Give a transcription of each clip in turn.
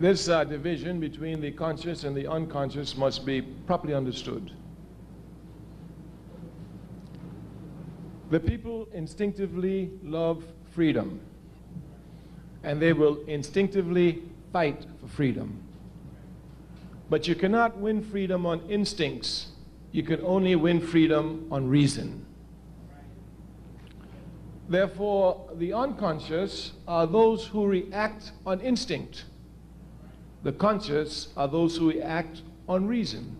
This division between the conscious and the unconscious must be properly understood. The people instinctively love freedom, and they will instinctively fight for freedom. But you cannot win freedom on instincts. You can only win freedom on reason. Therefore, the unconscious are those who react on instinct. The conscious are those who react on reason.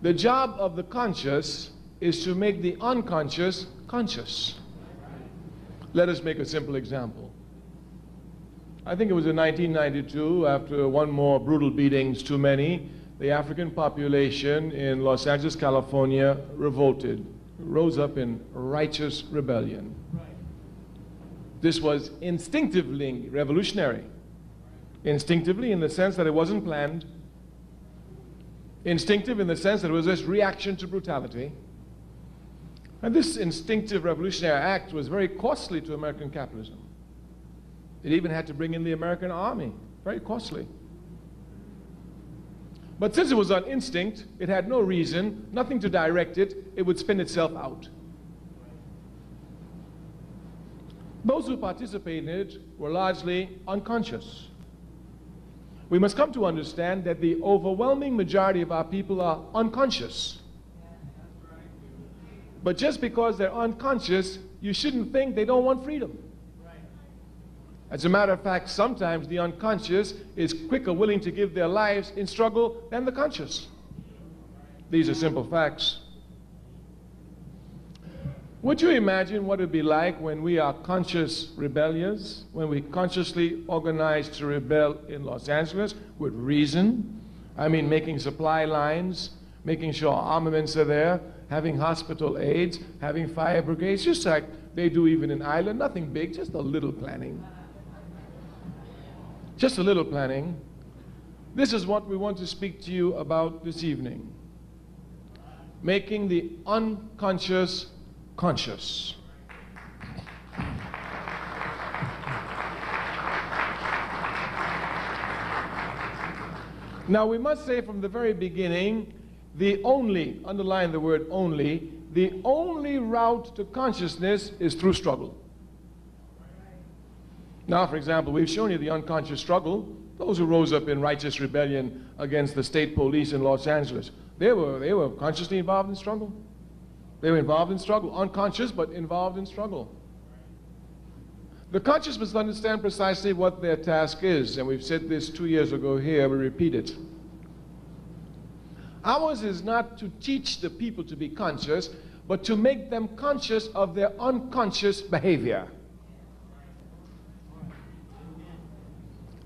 The job of the conscious is to make the unconscious conscious. Let us make a simple example. I think it was in 1992, after one more brutal beatings too many, the African population in Los Angeles, California revolted, rose up in righteous rebellion. This was instinctively revolutionary. Instinctively in the sense that it wasn't planned. Instinctive in the sense that it was just reaction to brutality. And this instinctive revolutionary act was very costly to American capitalism. It even had to bring in the American army. Very costly. But since it was on instinct, it had no reason, nothing to direct it, it would spin itself out. Those who participated in it were largely unconscious. We must come to understand that the overwhelming majority of our people are unconscious. But just because they're unconscious, you shouldn't think they don't want freedom. As a matter of fact, sometimes the unconscious is quicker willing to give their lives in struggle than the conscious. These are simple facts. Would you imagine what it would be like when we are conscious rebellious, when we consciously organize to rebel in Los Angeles with reason? I mean, making supply lines, making sure armaments are there, having hospital aids, having fire brigades, just like they do even in Ireland. Nothing big, just a little planning. Just a little planning. This is what we want to speak to you about this evening. Making the unconscious conscious. Now we must say from the very beginning, the only, underline the word only, the only route to consciousness is through struggle. Now, for example, we've shown you the unconscious struggle. Those who rose up in righteous rebellion against the state police in Los Angeles, they were consciously involved in struggle. They were involved in struggle, unconscious but involved in struggle. The conscious must understand precisely what their task is, and we've said this 2 years ago here, we repeat it. Ours is not to teach the people to be conscious, but to make them conscious of their unconscious behavior.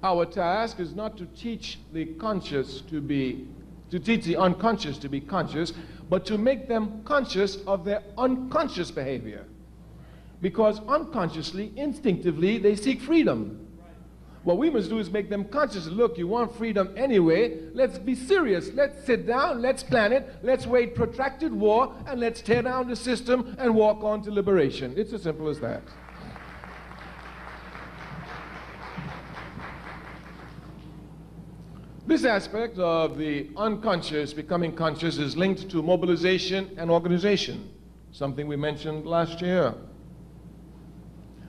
Our task is not to teach the conscious to teach the unconscious to be conscious, but to make them conscious of their unconscious behavior. Because unconsciously, instinctively, they seek freedom. What we must do is make them conscious. Look, you want freedom anyway. Let's be serious. Let's sit down. Let's plan it. Let's wage protracted war, and let's tear down the system and walk on to liberation. It's as simple as that. This aspect of the unconscious becoming conscious is linked to mobilization and organization, something we mentioned last year.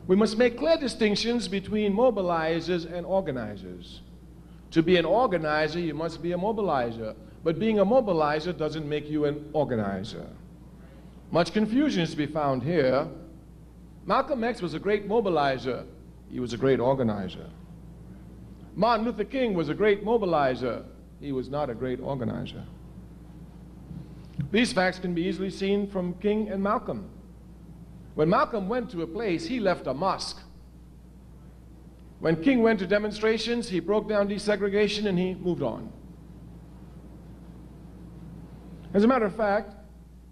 We must make clear distinctions between mobilizers and organizers. To be an organizer, you must be a mobilizer. But being a mobilizer doesn't make you an organizer. Much confusion is to be found here. Malcolm X was a great mobilizer. He was a great organizer. Martin Luther King was a great mobilizer. He was not a great organizer. These facts can be easily seen from King and Malcolm. When Malcolm went to a place, he left a mosque. When King went to demonstrations, he broke down desegregation and he moved on. As a matter of fact,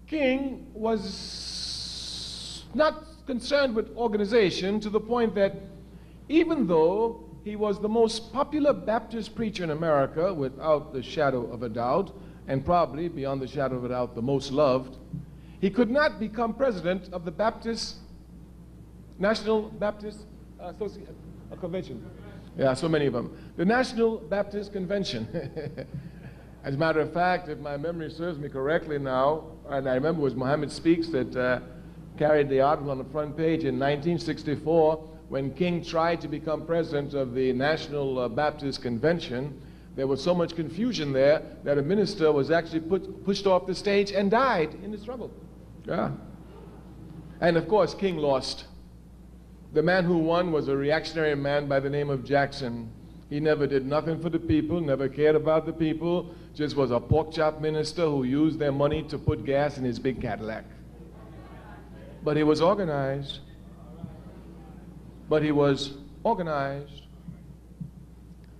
King was not concerned with organization to the point that even though he was the most popular Baptist preacher in America, without the shadow of a doubt, and probably, beyond the shadow of a doubt, the most loved, he could not become president of the National Baptist Convention. Yeah, so many of them. The National Baptist Convention. As a matter of fact, if my memory serves me correctly now, and I remember it was Muhammad Speaks that carried the article on the front page in 1964 when King tried to become president of the National Baptist Convention. There was so much confusion there that a minister was actually pushed off the stage and died in the struggle. Yeah. And of course, King lost. The man who won was a reactionary man by the name of Jackson. He never did nothing for the people, never cared about the people, just was a pork chop minister who used their money to put gas in his big Cadillac. But he was organized. But he was organized.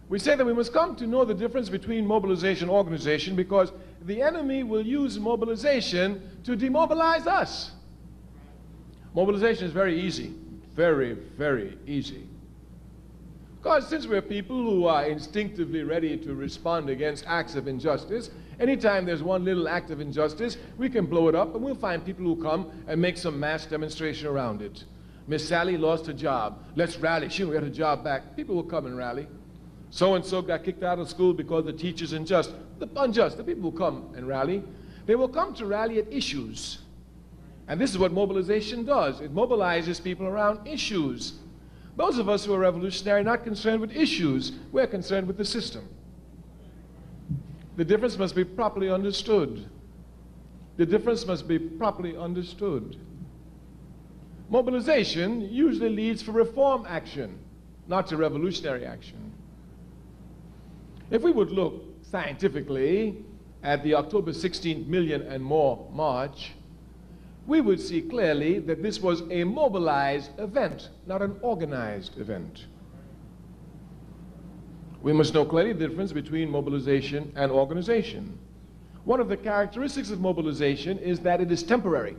We say that we must come to know the difference between mobilization and organization because the enemy will use mobilization to demobilize us. Mobilization is very easy. Very, very easy. Because since we're people who are instinctively ready to respond against acts of injustice, anytime there's one little act of injustice, we can blow it up and we'll find people who come and make some mass demonstration around it. Miss Sally lost her job. Let's rally. She'll get her job back. People will come and rally. So-and-so got kicked out of school because the teacher's unjust. The people will come and rally. They will come to rally at issues. And this is what mobilization does. It mobilizes people around issues. Those of us who are revolutionary are not concerned with issues. We're concerned with the system. The difference must be properly understood. The difference must be properly understood. Mobilization usually leads for reform action, not to revolutionary action. If we would look scientifically at the October 16th million and more march, we would see clearly that this was a mobilized event, not an organized event. We must know clearly the difference between mobilization and organization. One of the characteristics of mobilization is that it is temporary.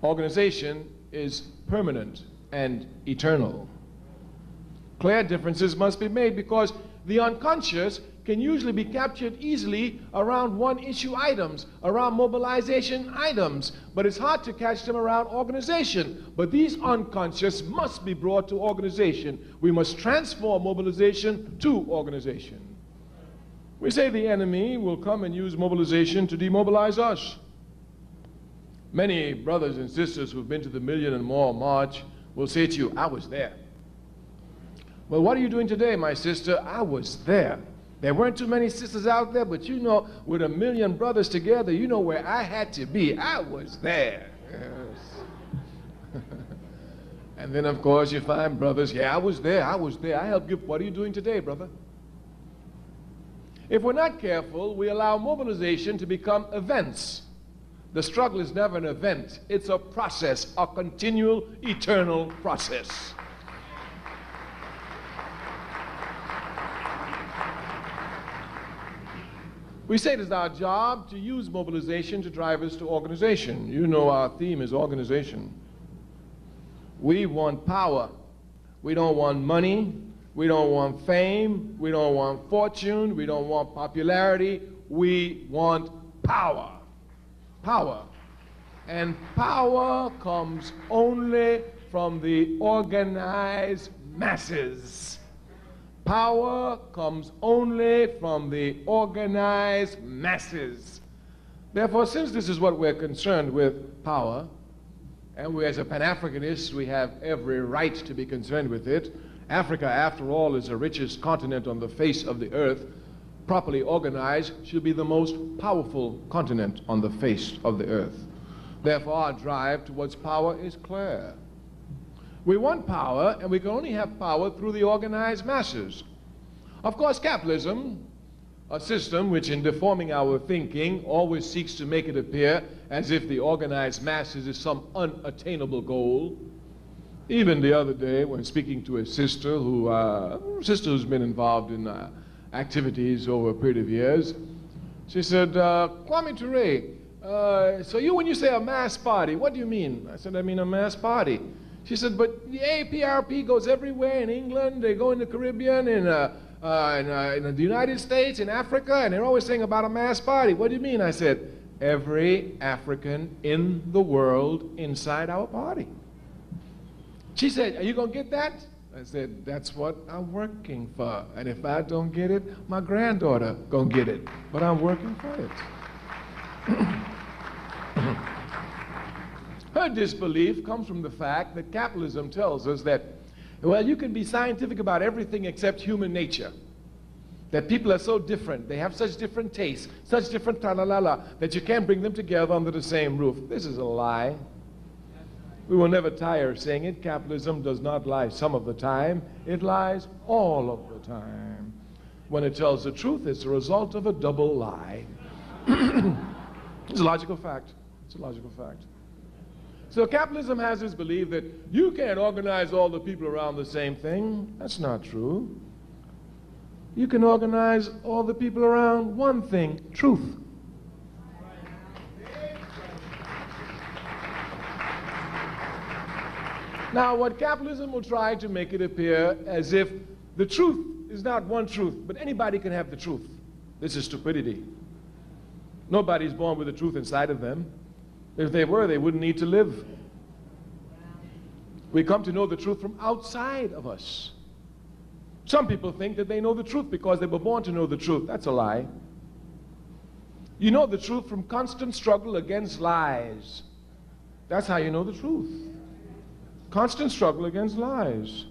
Organization is permanent and eternal. Clear differences must be made because the unconscious can usually be captured easily around one-issue items, around mobilization items, but it's hard to catch them around organization. But these unconscious must be brought to organization. We must transform mobilization to organization. We say the enemy will come and use mobilization to demobilize us. Many brothers and sisters who've been to the million and more march will say to you, I was there. Well, what are you doing today, my sister? I was there. There weren't too many sisters out there, but you know, with a million brothers together, you know where I had to be. I was there. Yes. And then, of course, you find brothers, yeah, I was there. I helped you. What are you doing today, brother? If we're not careful, we allow mobilization to become events. The struggle is never an event. It's a process, a continual, eternal process. We say it is our job to use mobilization to drive us to organization. You know our theme is organization. We want power. We don't want money. We don't want fame. We don't want fortune. We don't want popularity. We want power. Power. And power comes only from the organized masses. Power comes only from the organized masses. Therefore, since this is what we're concerned with, power, and we as a Pan-Africanist, we have every right to be concerned with it. Africa, after all, is the richest continent on the face of the earth. Properly organized, should be the most powerful continent on the face of the earth. Therefore, our drive towards power is clear. We want power, and we can only have power through the organized masses. Of course, capitalism, a system which in deforming our thinking always seeks to make it appear as if the organized masses is some unattainable goal. Even the other day, when speaking to a sister who's been involved in activities over a period of years, she said, Kwame Toure, so when you say a mass party, what do you mean? I said, I mean a mass party. She said, but the APRP goes everywhere in England, they go in the Caribbean, in the United States, in Africa, and they're always saying about a mass party. What do you mean? I said, every African in the world inside our party. She said, are you going to get that? I said, that's what I'm working for. And if I don't get it, my granddaughter gonna get it. But I'm working for it. Her disbelief comes from the fact that capitalism tells us that, well, you can be scientific about everything except human nature. That people are so different, they have such different tastes, such different tra-la-la-la, that you can't bring them together under the same roof. This is a lie. We will never tire of saying it. Capitalism does not lie some of the time. It lies all of the time. When it tells the truth, it's a result of a double lie. It's a logical fact. It's a logical fact. So capitalism has this belief that you can't organize all the people around the same thing. That's not true. You can organize all the people around one thing, truth. Now, what capitalism will try to make it appear as if the truth is not one truth, but anybody can have the truth. This is stupidity. Nobody's born with the truth inside of them. If they were, they wouldn't need to live. We come to know the truth from outside of us. Some people think that they know the truth because they were born to know the truth. That's a lie. You know the truth from constant struggle against lies. That's how you know the truth. Constant struggle against lies.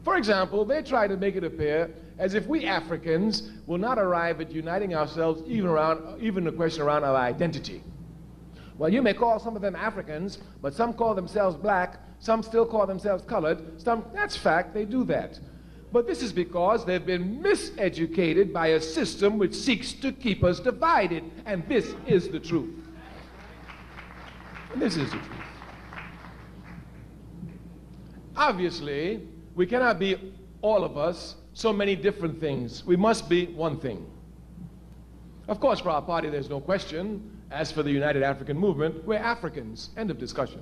For example, they try to make it appear as if we Africans will not arrive at uniting ourselves even the question around our identity. Well, you may call some of them Africans, but some call themselves black, some still call themselves colored, that's fact, they do that. But this is because they've been miseducated by a system which seeks to keep us divided, and this is the truth. This is the truth. Obviously, we cannot be, all of us, so many different things. We must be one thing. Of course, for our party, there's no question. As for the United African Movement, we're Africans. End of discussion.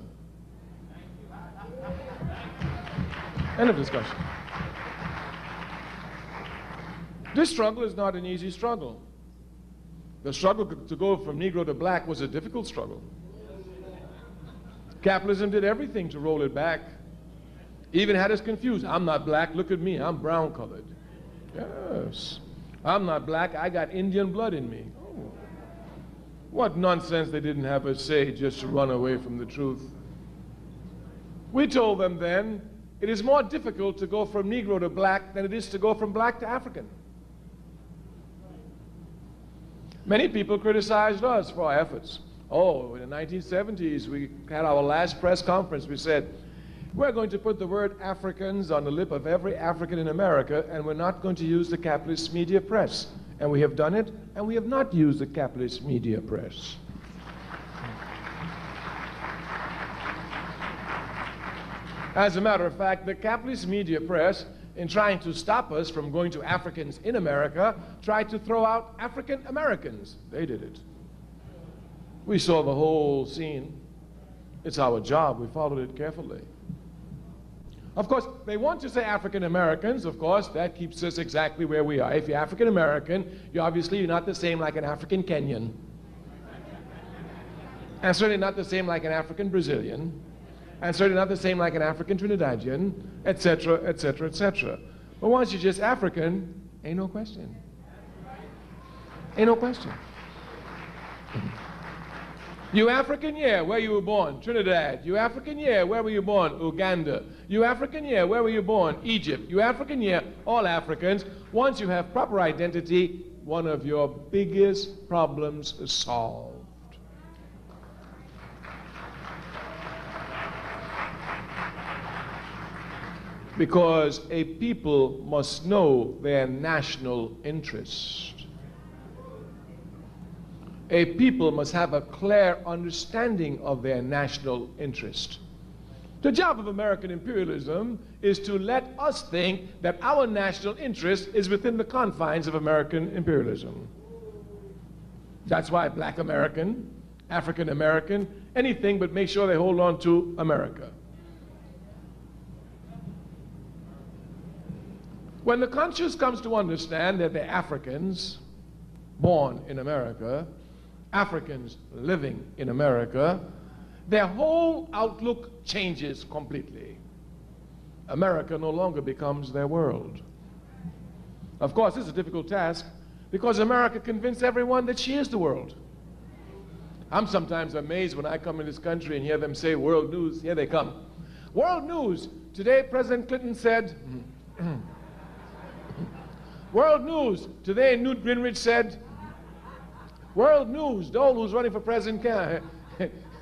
End of discussion. This struggle is not an easy struggle. The struggle to go from Negro to black was a difficult struggle. Capitalism did everything to roll it back. Even had us confused. I'm not black, look at me, I'm brown colored. Yes. I'm not black, I got Indian blood in me. Oh. What nonsense they didn't have us say just to run away from the truth. We told them then, it is more difficult to go from Negro to black than it is to go from black to African. Many people criticized us for our efforts. Oh, in the 1970s, we had our last press conference. We said, we're going to put the word Africans on the lip of every African in America, and we're not going to use the capitalist media press. And we have done it, and we have not used the capitalist media press. As a matter of fact, the capitalist media press, in trying to stop us from going to Africans in America, tried to throw out African Americans. They did it. We saw the whole scene. It's our job. We followed it carefully. Of course, they want to say African Americans. Of course, that keeps us exactly where we are. If you're African American, you're not the same like an African Kenyan. And certainly not the same like an African Brazilian. And certainly not the same like an African Trinidadian, etc., etc., etc. But once you're just African, ain't no question. Ain't no question. You African, yeah, where you were born? Trinidad. You African, yeah, where were you born? Uganda. You African, yeah, where were you born? Egypt. You African, yeah, all Africans. Once you have proper identity, one of your biggest problems is solved. Because a people must know their national interest. A people must have a clear understanding of their national interest. The job of American imperialism is to let us think that our national interest is within the confines of American imperialism. That's why Black American, African American, anything but make sure they hold on to America. When the conscious comes to understand that they're Africans born in America, Africans living in America, their whole outlook changes completely. America no longer becomes their world. Of course, this is a difficult task because America convinced everyone that she is the world. I'm sometimes amazed when I come in this country and hear them say world news. Here they come. World news. Today, President Clinton said, world news. Today, Newt Gingrich said, world news. Dole, who's running for president, can.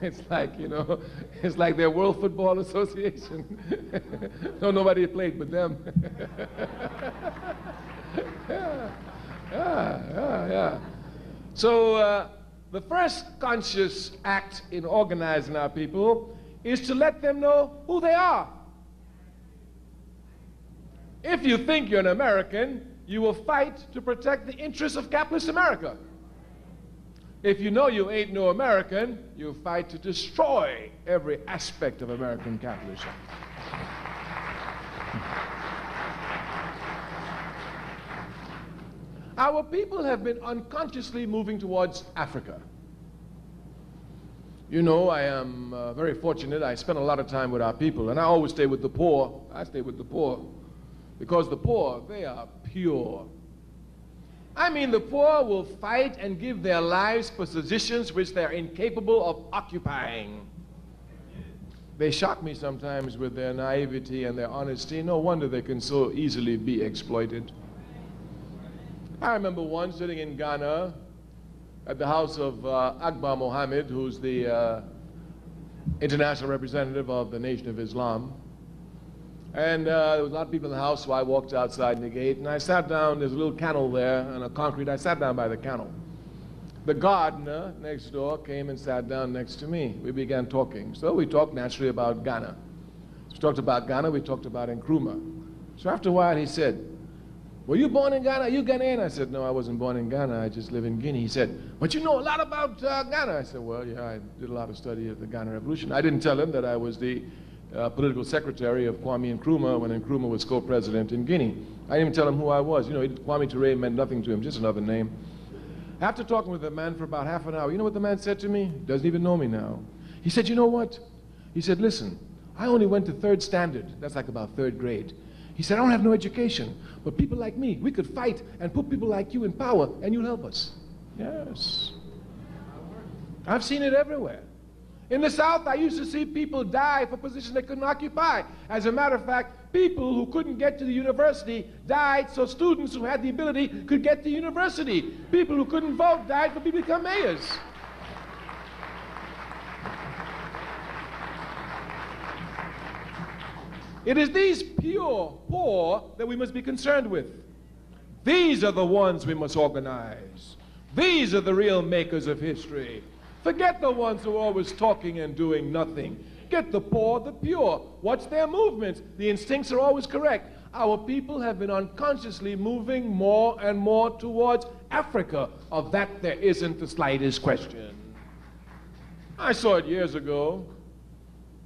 It's like, you know, it's like their World Football Association. No, nobody played but them. Yeah. So the first conscious act in organizing our people is to let them know who they are. If you think you're an American, you will fight to protect the interests of capitalist America. If you know you ain't no American, you fight to destroy every aspect of American capitalism. Our people have been unconsciously moving towards Africa. You know, I am very fortunate. I spend a lot of time with our people, and I always stay with the poor. I stay with the poor because the poor, they are pure. I mean, the poor will fight and give their lives for positions which they're incapable of occupying. They shock me sometimes with their naivety and their honesty. No wonder they can so easily be exploited. I remember once sitting in Ghana at the house of Akbar Mohammed, who's the international representative of the Nation of Islam. And there was a lot of people in the house, so I walked outside the gate, and I sat down. There's a little kennel there, and a concrete. I sat down by the kennel. The gardener next door came and sat down next to me. We began talking. So we talked naturally about Ghana. So we talked about Ghana, we talked about Nkrumah. So after a while he said, were you born in Ghana? Are you Ghanaian? I said, no, I wasn't born in Ghana. I just live in Guinea. He said, but you know a lot about Ghana. I said, well, yeah, I did a lot of study of the Ghana Revolution. I didn't tell him that I was the political secretary of Kwame Nkrumah when Nkrumah was co-president in Guinea. I didn't even tell him who I was. You know, Kwame Toure meant nothing to him, just another name. After talking with the man for about half an hour, you know what the man said to me? He doesn't even know me now. He said, you know what? He said, listen, I only went to third standard. That's like about third grade. He said, I don't have no education, but people like me, we could fight and put people like you in power, and you'll help us. Yes. I've seen it everywhere. In the South, I used to see people die for positions they couldn't occupy. As a matter of fact, people who couldn't get to the university died so students who had the ability could get to university. People who couldn't vote died for people to become mayors. It is these pure poor that we must be concerned with. These are the ones we must organize. These are the real makers of history. Forget the ones who are always talking and doing nothing. Get the poor, the pure. Watch their movements. The instincts are always correct. Our people have been unconsciously moving more and more towards Africa. Of that, there isn't the slightest question. I saw it years ago.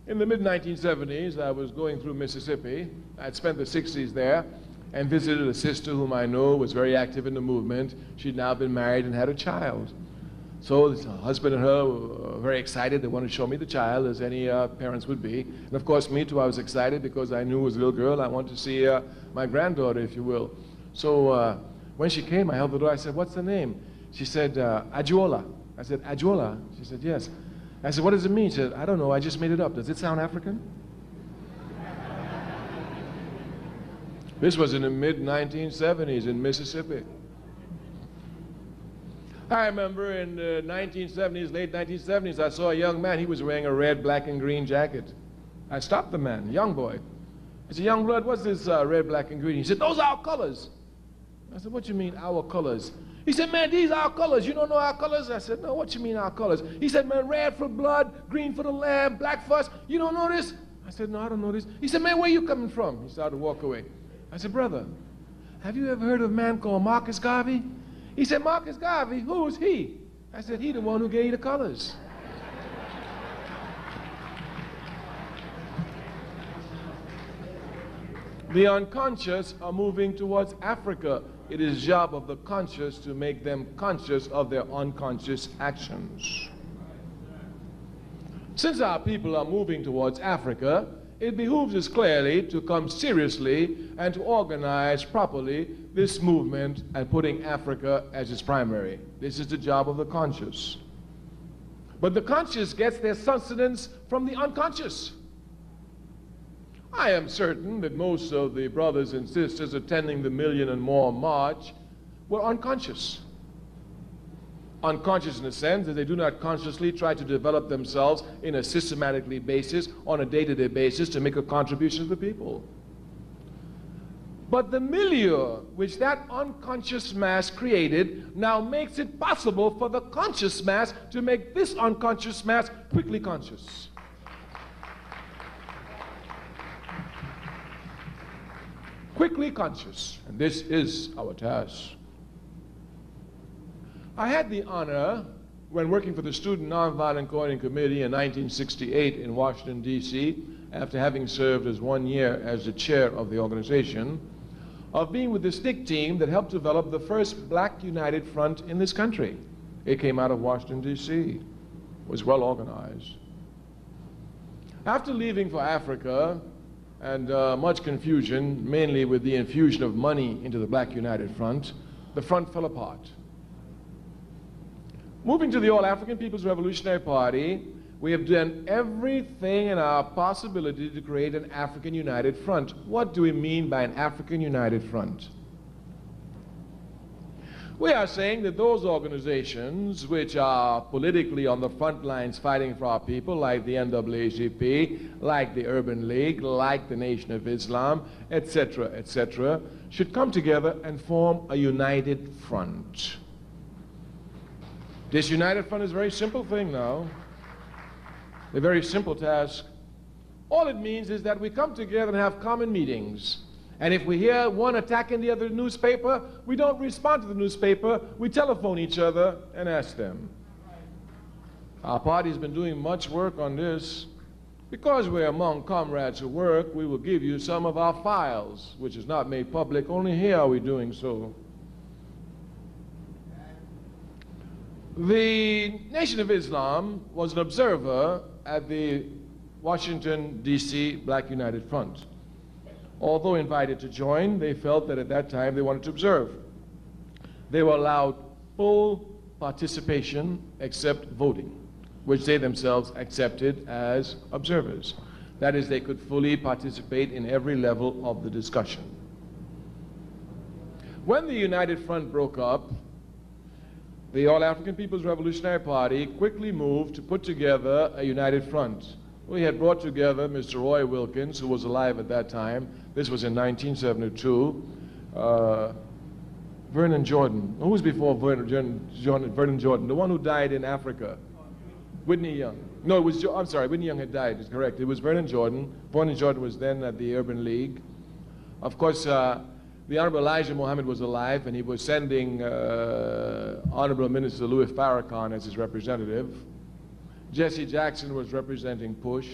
In the mid-1970s, I was going through Mississippi. I'd spent the 60s there and visited a sister whom I know was very active in the movement. She'd now been married and had a child. So the husband and her were very excited. They wanted to show me the child, as any parents would be. And of course, me too, I was excited because I knew it was a little girl. I wanted to see my granddaughter, if you will. So when she came, I held the door. I said, what's the name? She said, Adjola. I said, Adjola? She said, yes. I said, what does it mean? She said, I don't know, I just made it up. Does it sound African? This was in the mid-1970s in Mississippi. I remember in the 1970s, late 1970s, I saw a young man. He was wearing a red, black, and green jacket. I stopped the man, a young boy. I said, young blood, what's this red, black, and green? He said, those are our colors. I said, what do you mean, our colors? He said, man, these are our colors. You don't know our colors? I said, no, what you mean, our colors? He said, man, red for blood, green for the lamb, black for us. You don't know this? I said, no, I don't know this. He said, man, where you coming from? He started to walk away. I said, brother, have you ever heard of a man called Marcus Garvey? He said, Marcus Garvey, who is he? I said, he the one who gave you the colors. The unconscious are moving towards Africa. It is the job of the conscious to make them conscious of their unconscious actions. Since our people are moving towards Africa, it behooves us clearly to come seriously and to organize properly this movement and putting Africa as its primary. This is the job of the conscious. But the conscious gets their sustenance from the unconscious. I am certain that most of the brothers and sisters attending the Million and More March were unconscious. Unconscious in the sense that they do not consciously try to develop themselves in a systematically basis, on a day-to-day basis, to make a contribution to the people. But the milieu which that unconscious mass created now makes it possible for the conscious mass to make this unconscious mass quickly conscious. Quickly conscious, and this is our task. I had the honor, when working for the Student Nonviolent Coordinating Committee in 1968 in Washington, D.C., after having served as 1 year as the chair of the organization, of being with the SNCC team that helped develop the first Black United Front in this country. It came out of Washington, D.C., was well organized. After leaving for Africa, and much confusion, mainly with the infusion of money into the Black United Front, the front fell apart. Moving to the All-African People's Revolutionary Party, we have done everything in our possibility to create an African United Front. What do we mean by an African United Front? We are saying that those organizations which are politically on the front lines fighting for our people, like the NAACP, like the Urban League, like the Nation of Islam, etc., should come together and form a united front. This united front is a very simple thing now, a very simple task. All it means is that we come together and have common meetings. And if we hear one attacking the other newspaper, we don't respond to the newspaper, we telephone each other and ask them. Our party's been doing much work on this. Because we're among comrades who work, we will give you some of our files, which is not made public. Only here are we doing so. The Nation of Islam was an observer at the Washington, D.C. Black United Front. Although invited to join, they felt that at that time they wanted to observe. They were allowed full participation except voting, which they themselves accepted as observers. That is, they could fully participate in every level of the discussion. When the United Front broke up, the All-African People's Revolutionary Party quickly moved to put together a united front. We had brought together Mr. Roy Wilkins, who was alive at that time. This was in 1972. Vernon Jordan. Who was before Vernon Jordan? The one who died in Africa. Whitney Young. No, it was, I'm sorry, Whitney Young had died, it's correct. It was Vernon Jordan. Vernon Jordan was then at the Urban League. Of course, the Honorable Elijah Muhammad was alive, and he was sending Honorable Minister Louis Farrakhan as his representative. Jesse Jackson was representing PUSH.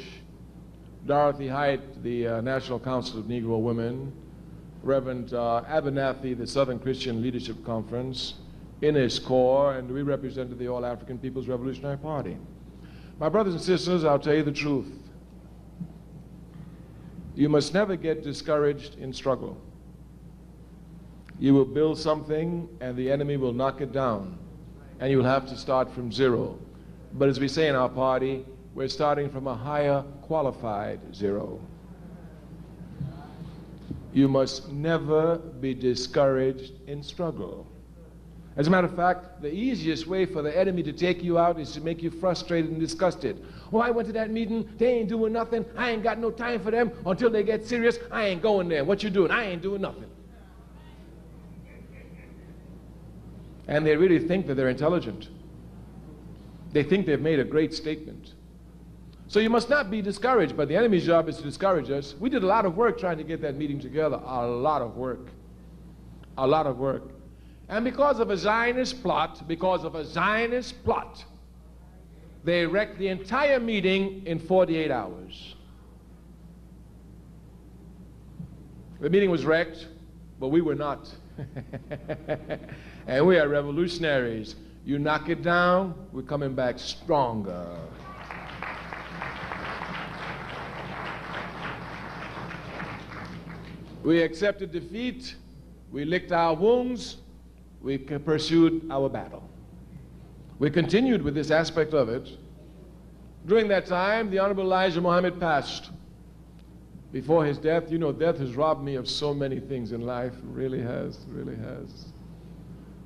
Dorothy Height, the National Council of Negro Women. Reverend Abernathy, the Southern Christian Leadership Conference. Ines Corps, and we represented the All-African People's Revolutionary Party. My brothers and sisters, I'll tell you the truth. You must never get discouraged in struggle. You will build something and the enemy will knock it down, and you will have to start from zero. But as we say in our party, we're starting from a higher qualified zero. You must never be discouraged in struggle. As a matter of fact, the easiest way for the enemy to take you out is to make you frustrated and disgusted. Oh, I went to that meeting, they ain't doing nothing, I ain't got no time for them, until they get serious, I ain't going there. What you doing? I ain't doing nothing. And they really think that they're intelligent. They think they've made a great statement. So you must not be discouraged, but the enemy's job is to discourage us. We did a lot of work trying to get that meeting together, a lot of work. A lot of work. And because of a Zionist plot, they wrecked the entire meeting in 48 hours. The meeting was wrecked, but we were not. And we are revolutionaries. You knock it down, we're coming back stronger. We accepted defeat, we licked our wounds, we pursued our battle. We continued with this aspect of it. During that time, the Honorable Elijah Muhammad passed. Before his death, you know, death has robbed me of so many things in life. It really has, really has.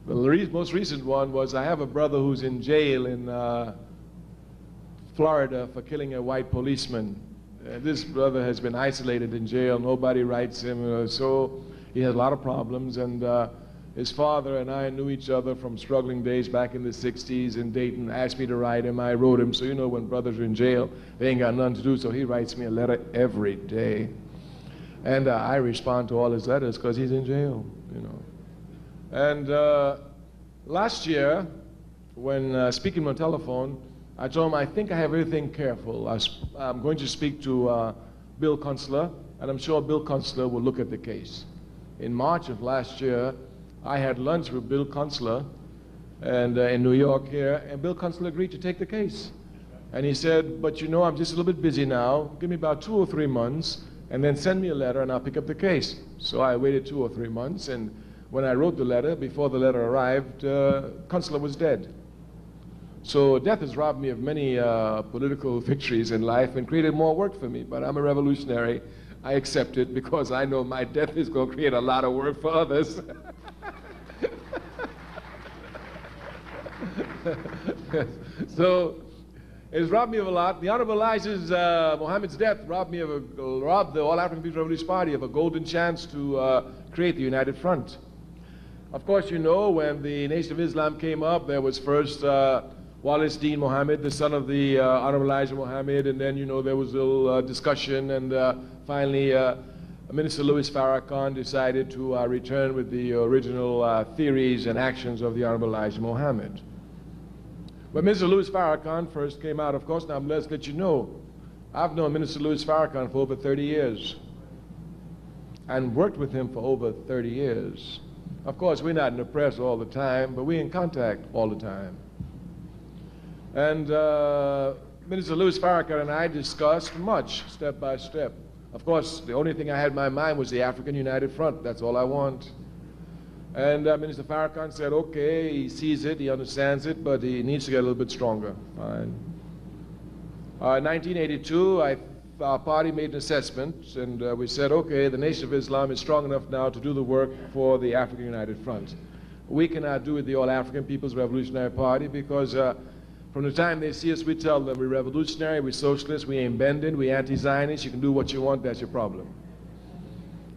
The most recent one was I have a brother who's in jail in Florida for killing a white policeman. This brother has been isolated in jail. Nobody writes him, so he has a lot of problems. And his father and I knew each other from struggling days back in the 60s in Dayton. Asked me to write him. I wrote him. So you know, when brothers are in jail, they ain't got nothing to do. So he writes me a letter every day. And I respond to all his letters because he's in jail, you know. And last year, when speaking on the telephone, I told him, I think I have everything careful. I'm going to speak to Bill Kunstler, and I'm sure Bill Kunstler will look at the case. In March of last year, I had lunch with Bill Kunstler and, in New York here, and Bill Kunstler agreed to take the case. And he said, but you know, I'm just a little bit busy now. Give me about 2 or 3 months, and then send me a letter, and I'll pick up the case. So I waited 2 or 3 months, and when I wrote the letter, before the letter arrived, Kunstler was dead. So death has robbed me of many political victories in life and created more work for me, but I'm a revolutionary. I accept it because I know my death is going to create a lot of work for others. So it's robbed me of a lot. The Honorable Elijah Muhammad's death robbed the All-African People's Revolutionary Party of a golden chance to create the United Front. Of course, you know, when the Nation of Islam came up, there was first Wallace Dean Muhammad, the son of the Honorable Elijah Muhammad, and then, you know, there was a little discussion, and finally Minister Louis Farrakhan decided to return with the original theories and actions of the Honorable Elijah Muhammad. When Minister Louis Farrakhan first came out, of course, now let's let you know, I've known Minister Louis Farrakhan for over 30 years and worked with him for over 30 years. Of course, we're not in the press all the time, but we're in contact all the time. And Minister Louis Farrakhan and I discussed much, step by step. Of course, the only thing I had in my mind was the African United Front. That's all I want. And Minister Farrakhan said, okay, he sees it, he understands it, but he needs to get a little bit stronger. Fine. In 1982, our party made an assessment, and we said, okay, the Nation of Islam is strong enough now to do the work for the African United Front. We cannot do it the All-African People's Revolutionary Party because from the time they see us, we tell them we're revolutionary, we're socialists, we ain't bending, we're anti-Zionist, you can do what you want, that's your problem.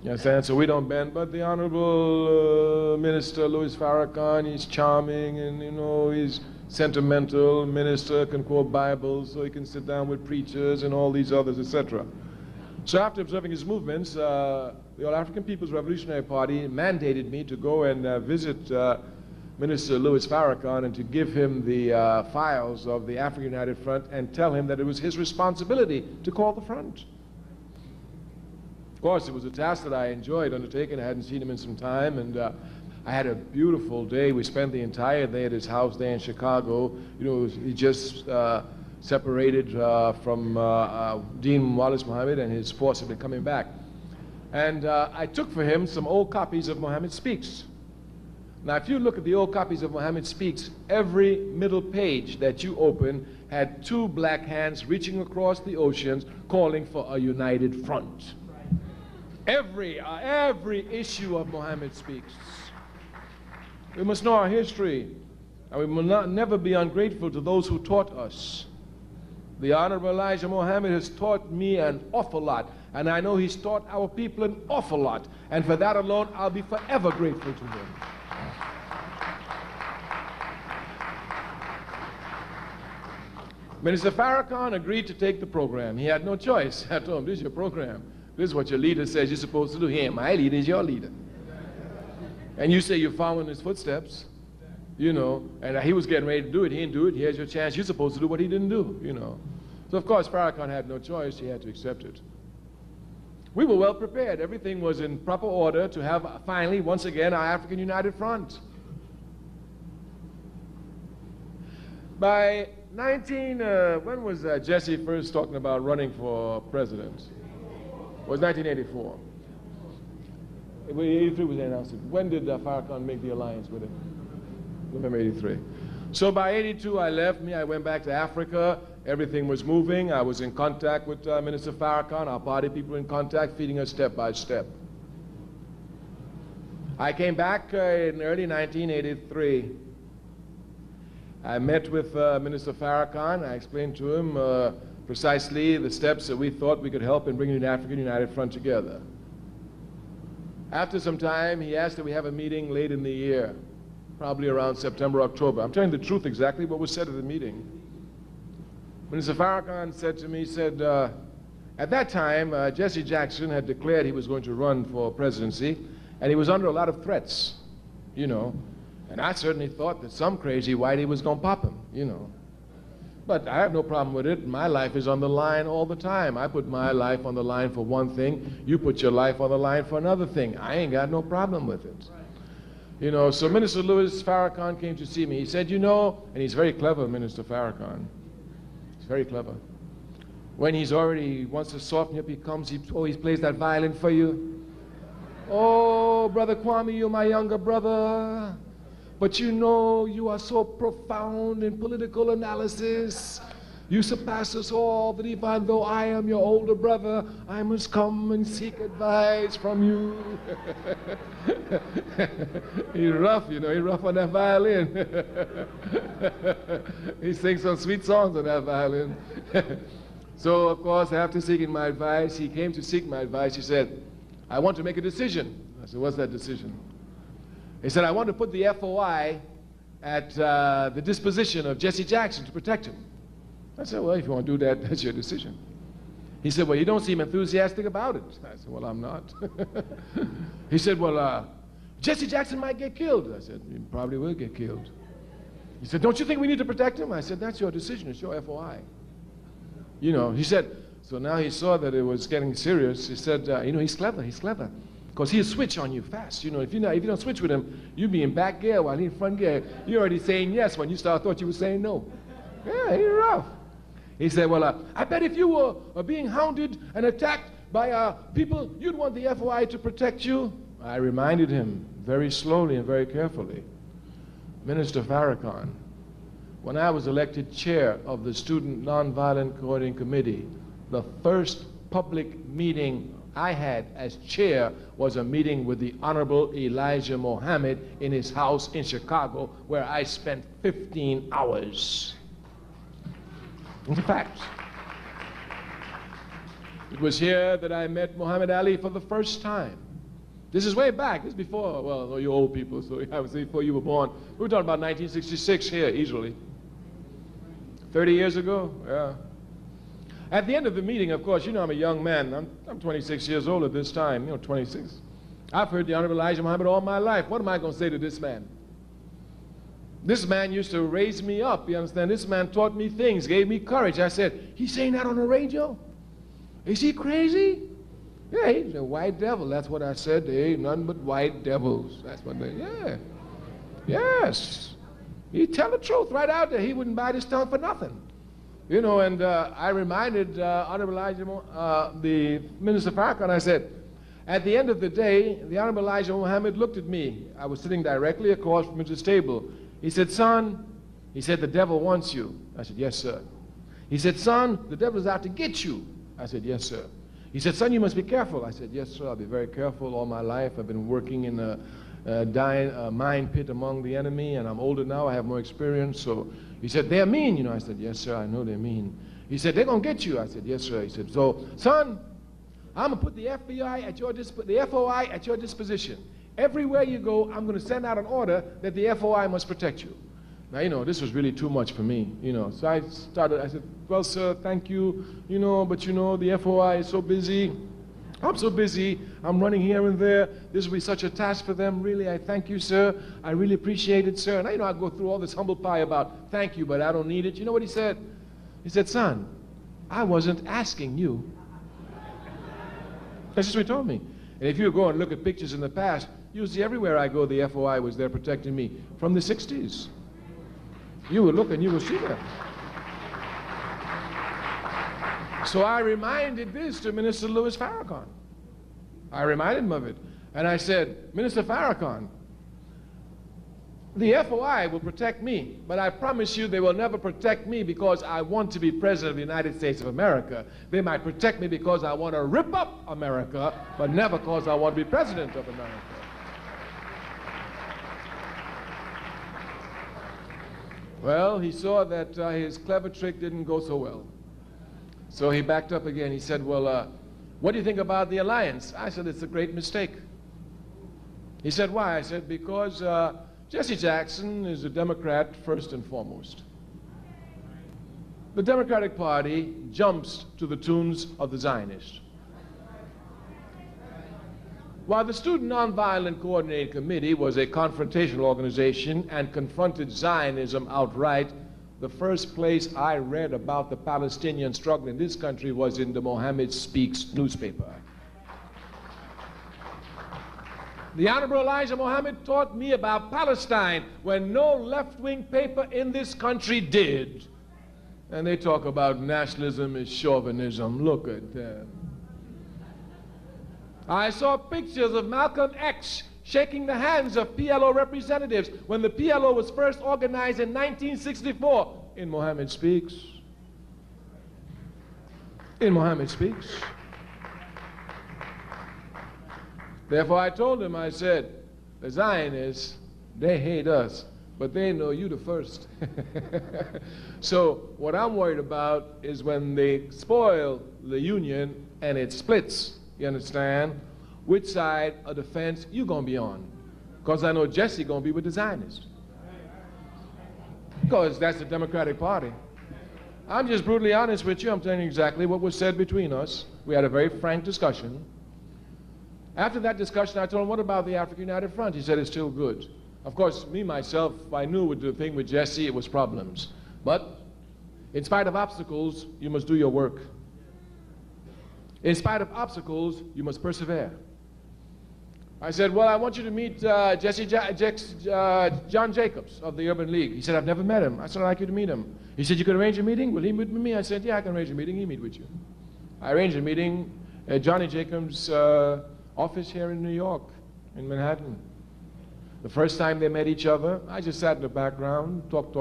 You understand? So we don't bend, but the Honorable Minister Louis Farrakhan, he's charming and, you know, he's sentimental. Minister can quote Bibles, so he can sit down with preachers and all these others, etc. So after observing his movements, the All-African People's Revolutionary Party mandated me to go and visit Minister Louis Farrakhan and to give him the files of the African United Front and tell him that it was his responsibility to call the front. Of course, it was a task that I enjoyed undertaking. I hadn't seen him in some time, and I had a beautiful day. We spent the entire day at his house there in Chicago. You know, he just separated from Dean Wallace Muhammad, and his forcibly coming back. And I took for him some old copies of Muhammad Speaks. Now, if you look at the old copies of Muhammad Speaks, every middle page that you open had 2 black hands reaching across the oceans calling for a united front. Every issue of Muhammad Speaks. We must know our history, and we will never be ungrateful to those who taught us. The Honorable Elijah Muhammad has taught me an awful lot, and I know he's taught our people an awful lot, and for that alone, I'll be forever grateful to him. Minister Farrakhan agreed to take the program. He had no choice. I told him, this is your program. This is what your leader says you're supposed to do. He ain't my leader, he's your leader. And you say you're following his footsteps, you know, and he was getting ready to do it. He didn't do it. Here's your chance. You're supposed to do what he didn't do, you know. So, of course, Farrakhan had no choice. He had to accept it. We were well prepared. Everything was in proper order to have, finally, once again, our African United Front. By when was Jesse first talking about running for president? It was 1984. 83 was the announcement. When did Farrakhan make the alliance with him? November 83. So by 82, I left. I went back to Africa. Everything was moving. I was in contact with Minister Farrakhan. Our party people in contact, feeding us step by step. I came back in early 1983. I met with Minister Farrakhan. I explained to him precisely the steps that we thought we could help in bringing the African United Front together. After some time, he asked that we have a meeting late in the year, probably around September, October. I'm telling the truth exactly what was said at the meeting. Minister Farrakhan said to me, at that time, Jesse Jackson had declared he was going to run for presidency, and he was under a lot of threats, you know. And I certainly thought that some crazy whitey was going to pop him, you know. But I have no problem with it. My life is on the line all the time. I put my life on the line for one thing. You put your life on the line for another thing. I ain't got no problem with it. You know, so Minister Louis Farrakhan came to see me. He said, you know, and he's very clever, Minister Farrakhan. He's very clever. When he wants to soften you up, he comes, he always plays that violin for you. Oh, Brother Kwame, you're my younger brother. But you know, you are so profound in political analysis. You surpass us all, that even though I am your older brother, I must come and seek advice from you. He's rough, you know, he's rough on that violin. He sings some sweet songs on that violin. So, of course, after seeking my advice, he came to seek my advice. He said, I want to make a decision. I said, what's that decision? He said, I want to put the FOI at the disposition of Jesse Jackson to protect him. I said, well, if you want to do that, that's your decision. He said, well, you don't seem enthusiastic about it. I said, well, I'm not. He said, well, Jesse Jackson might get killed. I said, he probably will get killed. He said, don't you think we need to protect him? I said, that's your decision. It's your FOI. You know, he said, so now he saw that it was getting serious. He said, you know, he's clever, he's clever. Because he'll switch on you fast. You know, if you don't switch with him, you'll be in back gear while he's in front gear. You're already saying yes when you thought you were saying no. Yeah, he's rough. He said, well, I bet if you were being hounded and attacked by people, you'd want the FOI to protect you. I reminded him very slowly and very carefully. Minister Farrakhan, when I was elected chair of the Student Nonviolent Coordinating Committee, the first public meeting I had as chair was a meeting with the Honorable Elijah Muhammad in his house in Chicago, where I spent 15 hours. It's a fact. It was here that I met Muhammad Ali for the first time. This is way back. This is before, well, you old people, so I would say before you were born. We were talking about 1966 here, easily. 30 years ago, yeah. At the end of the meeting, of course, you know I'm a young man. I'm 26 years old at this time, you know, 26. I've heard the Honorable Elijah Muhammad all my life. What am I going to say to this man? This man used to raise me up, you understand? This man taught me things, gave me courage. I said, he's saying that on the radio? Is he crazy? Yeah, he's a white devil. That's what I said. They ain't nothing but white devils. That's what they, yeah. Yes. He tell the truth right out there. He wouldn't bite his tongue for nothing. You know, and I reminded Honorable Elijah, the Minister Farrakhan, I said, at the end of the day, the Honorable Elijah Muhammad looked at me. I was sitting directly across from his table. He said, son, he said, the devil wants you. I said, yes, sir. He said, son, the devil is out to get you. I said, yes, sir. He said, son, you must be careful. I said, yes, sir, I'll be very careful all my life. I've been working in a mine pit among the enemy, and I'm older now. I have more experience. So he said, they're mean, you know. I said, yes, sir, I know they're mean. He said, they're going to get you. I said, yes, sir. He said, so, son, I'm going to put the FBI at your the FOI at your disposition. Everywhere you go, I'm going to send out an order that the FOI must protect you. Now, you know, this was really too much for me, you know. So I said, well, sir, thank you, you know, but you know, the FOI is so busy. I'm so busy. I'm running here and there. This will be such a task for them. Really, I thank you, sir. I really appreciate it, sir. And I, you know, I go through all this humble pie about thank you, but I don't need it. You know what he said? He said, son, I wasn't asking you. That's just what he told me. And if you go and look at pictures in the past, you'll see everywhere I go, the FOI was there protecting me from the 60s. You will look and you will see that. So I reminded this to Minister Louis Farrakhan. I reminded him of it. And I said, Minister Farrakhan, the FOI will protect me, but I promise you they will never protect me because I want to be President of the United States of America. They might protect me because I want to rip up America, but never because I want to be President of America. Well, he saw that his clever trick didn't go so well. So he backed up again. He said, well, what do you think about the alliance? I said, it's a great mistake. He said, why? I said, because Jesse Jackson is a Democrat first and foremost. The Democratic Party jumps to the tunes of the Zionists. While the Student Nonviolent Coordinating Committee was a confrontational organization and confronted Zionism outright, the first place I read about the Palestinian struggle in this country was in the Mohammed Speaks newspaper. The Honorable Elijah Muhammad taught me about Palestine when no left-wing paper in this country did. And they talk about nationalism is chauvinism. Look at them. I saw pictures of Malcolm X shaking the hands of PLO representatives when the PLO was first organized in 1964 in Mohammed Speaks. In Mohammed Speaks. Therefore, I told him, I said, the Zionists, they hate us, but they know you the first. So what I'm worried about is when they spoil the union and it splits, you understand, which side of the fence you going to be on. Because I know Jesse going to be with the Zionists. Because that's the Democratic Party. I'm just brutally honest with you. I'm telling you exactly what was said between us. We had a very frank discussion. After that discussion, I told him, what about the African United Front? He said, it's still good. Of course, me, myself, I knew with the thing with Jesse, it was problems. But in spite of obstacles, you must do your work. In spite of obstacles, you must persevere. I said, well, I want you to meet John Jacobs of the Urban League. He said, I've never met him. I said, I'd like you to meet him. He said, you could arrange a meeting? Will he meet with me? I said, yeah, I can arrange a meeting. He'll meet with you. I arranged a meeting at Johnny Jacobs' office here in New York, in Manhattan. The first time they met each other, I just sat in the background, talk.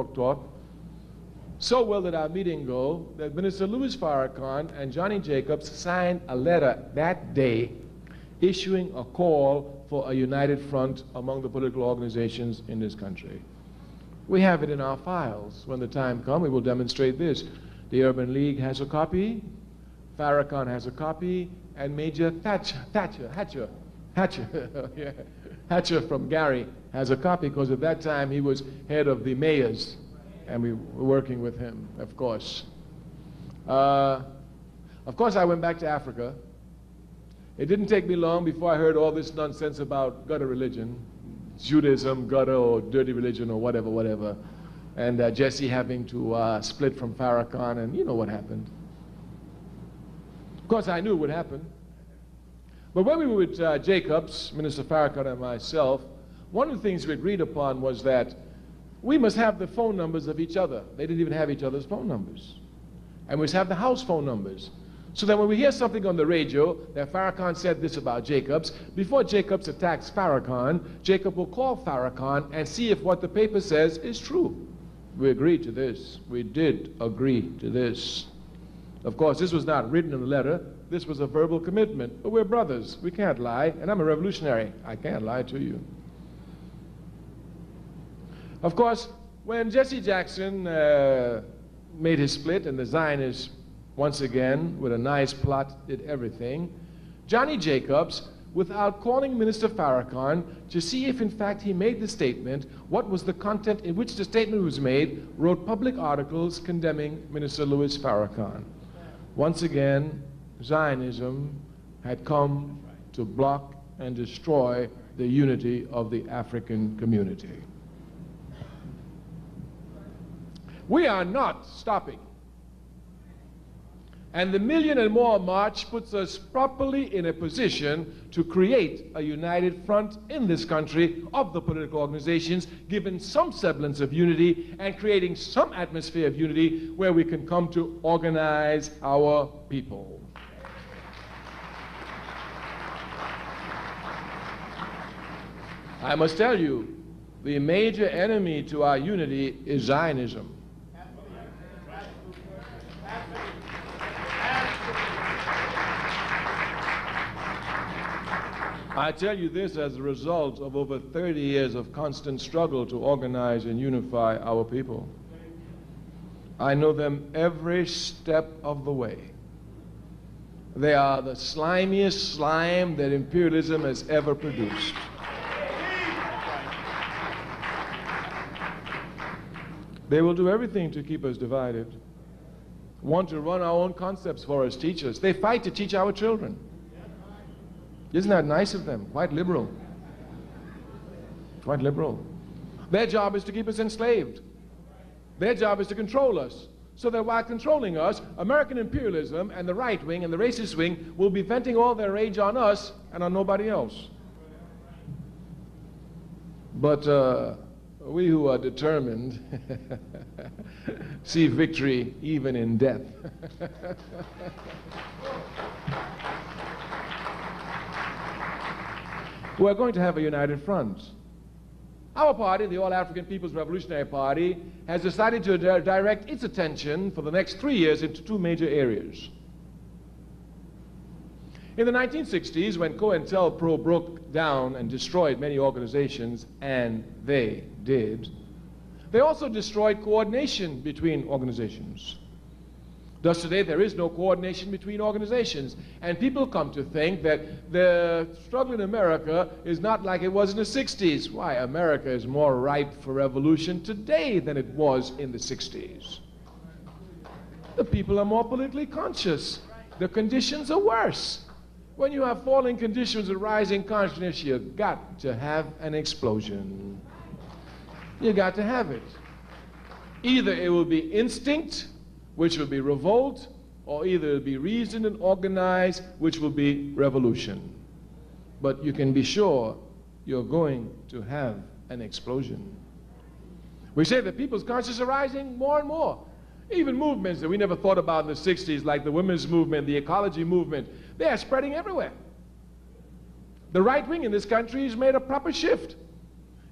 So well did our meeting go that Minister Louis Farrakhan and Johnny Jacobs signed a letter that day issuing a call for a united front among the political organizations in this country. We have it in our files. When the time comes, we will demonstrate this. The Urban League has a copy, Farrakhan has a copy, and Major Hatcher yeah, Hatcher from Gary has a copy because at that time he was head of the mayors and we were working with him, of course. I went back to Africa. It didn't take me long before I heard all this nonsense about gutter religion, Judaism, gutter or dirty religion or whatever, and Jesse having to split from Farrakhan, and you know what happened. Of course, I knew it would happen. But when we were with Jacobs, Minister Farrakhan and myself, one of the things we agreed upon was that we must have the phone numbers of each other. They didn't even have each other's phone numbers. And we must have the house phone numbers. So that when we hear something on the radio that Farrakhan said this about Jacobs, before Jacobs attacks Farrakhan, Jacob will call Farrakhan and see if what the paper says is true. We agreed to this. We did agree to this. Of course, this was not written in a letter. This was a verbal commitment. But we're brothers. We can't lie. And I'm a revolutionary. I can't lie to you. Of course, when Jesse Jackson made his split and the Zionists, once again, with a nice plot, did everything, Johnny Jacobs, without calling Minister Farrakhan to see if in fact he made the statement, what was the content in which the statement was made, wrote public articles condemning Minister Louis Farrakhan. Once again, Zionism had come to block and destroy the unity of the African community. We are not stopping. And the Million and More March puts us properly in a position to create a united front in this country of the political organizations, given some semblance of unity and creating some atmosphere of unity where we can come to organize our people. I must tell you, the major enemy to our unity is Zionism. I tell you this as a result of over 30 years of constant struggle to organize and unify our people. I know them every step of the way. They are the slimiest slime that imperialism has ever produced. They will do everything to keep us divided, want to run our own concepts for us, teach us. They fight to teach our children. Isn't that nice of them? Quite liberal. Quite liberal. Their job is to keep us enslaved. Their job is to control us, so that while controlling us, American imperialism and the right wing and the racist wing will be venting all their rage on us and on nobody else. But we who are determined see victory even in death. We're going to have a united front. Our party, the All-African People's Revolutionary Party, has decided to direct its attention for the next 3 years into two major areas. In the 1960s, when COINTELPRO broke down and destroyed many organizations, and they did, they also destroyed coordination between organizations. Thus today there is no coordination between organizations, and people come to think that the struggle in America is not like it was in the 60s. Why? America is more ripe for revolution today than it was in the 60s. The people are more politically conscious. The conditions are worse. When you have falling conditions and rising consciousness, you've got to have an explosion. You got to have it. Either it will be instinct, which will be revolt, or either it will be reasoned and organized, which will be revolution. But you can be sure you're going to have an explosion. We say that people's consciousness are rising more and more. Even movements that we never thought about in the 60s, like the women's movement, the ecology movement, they are spreading everywhere. The right wing in this country has made a proper shift.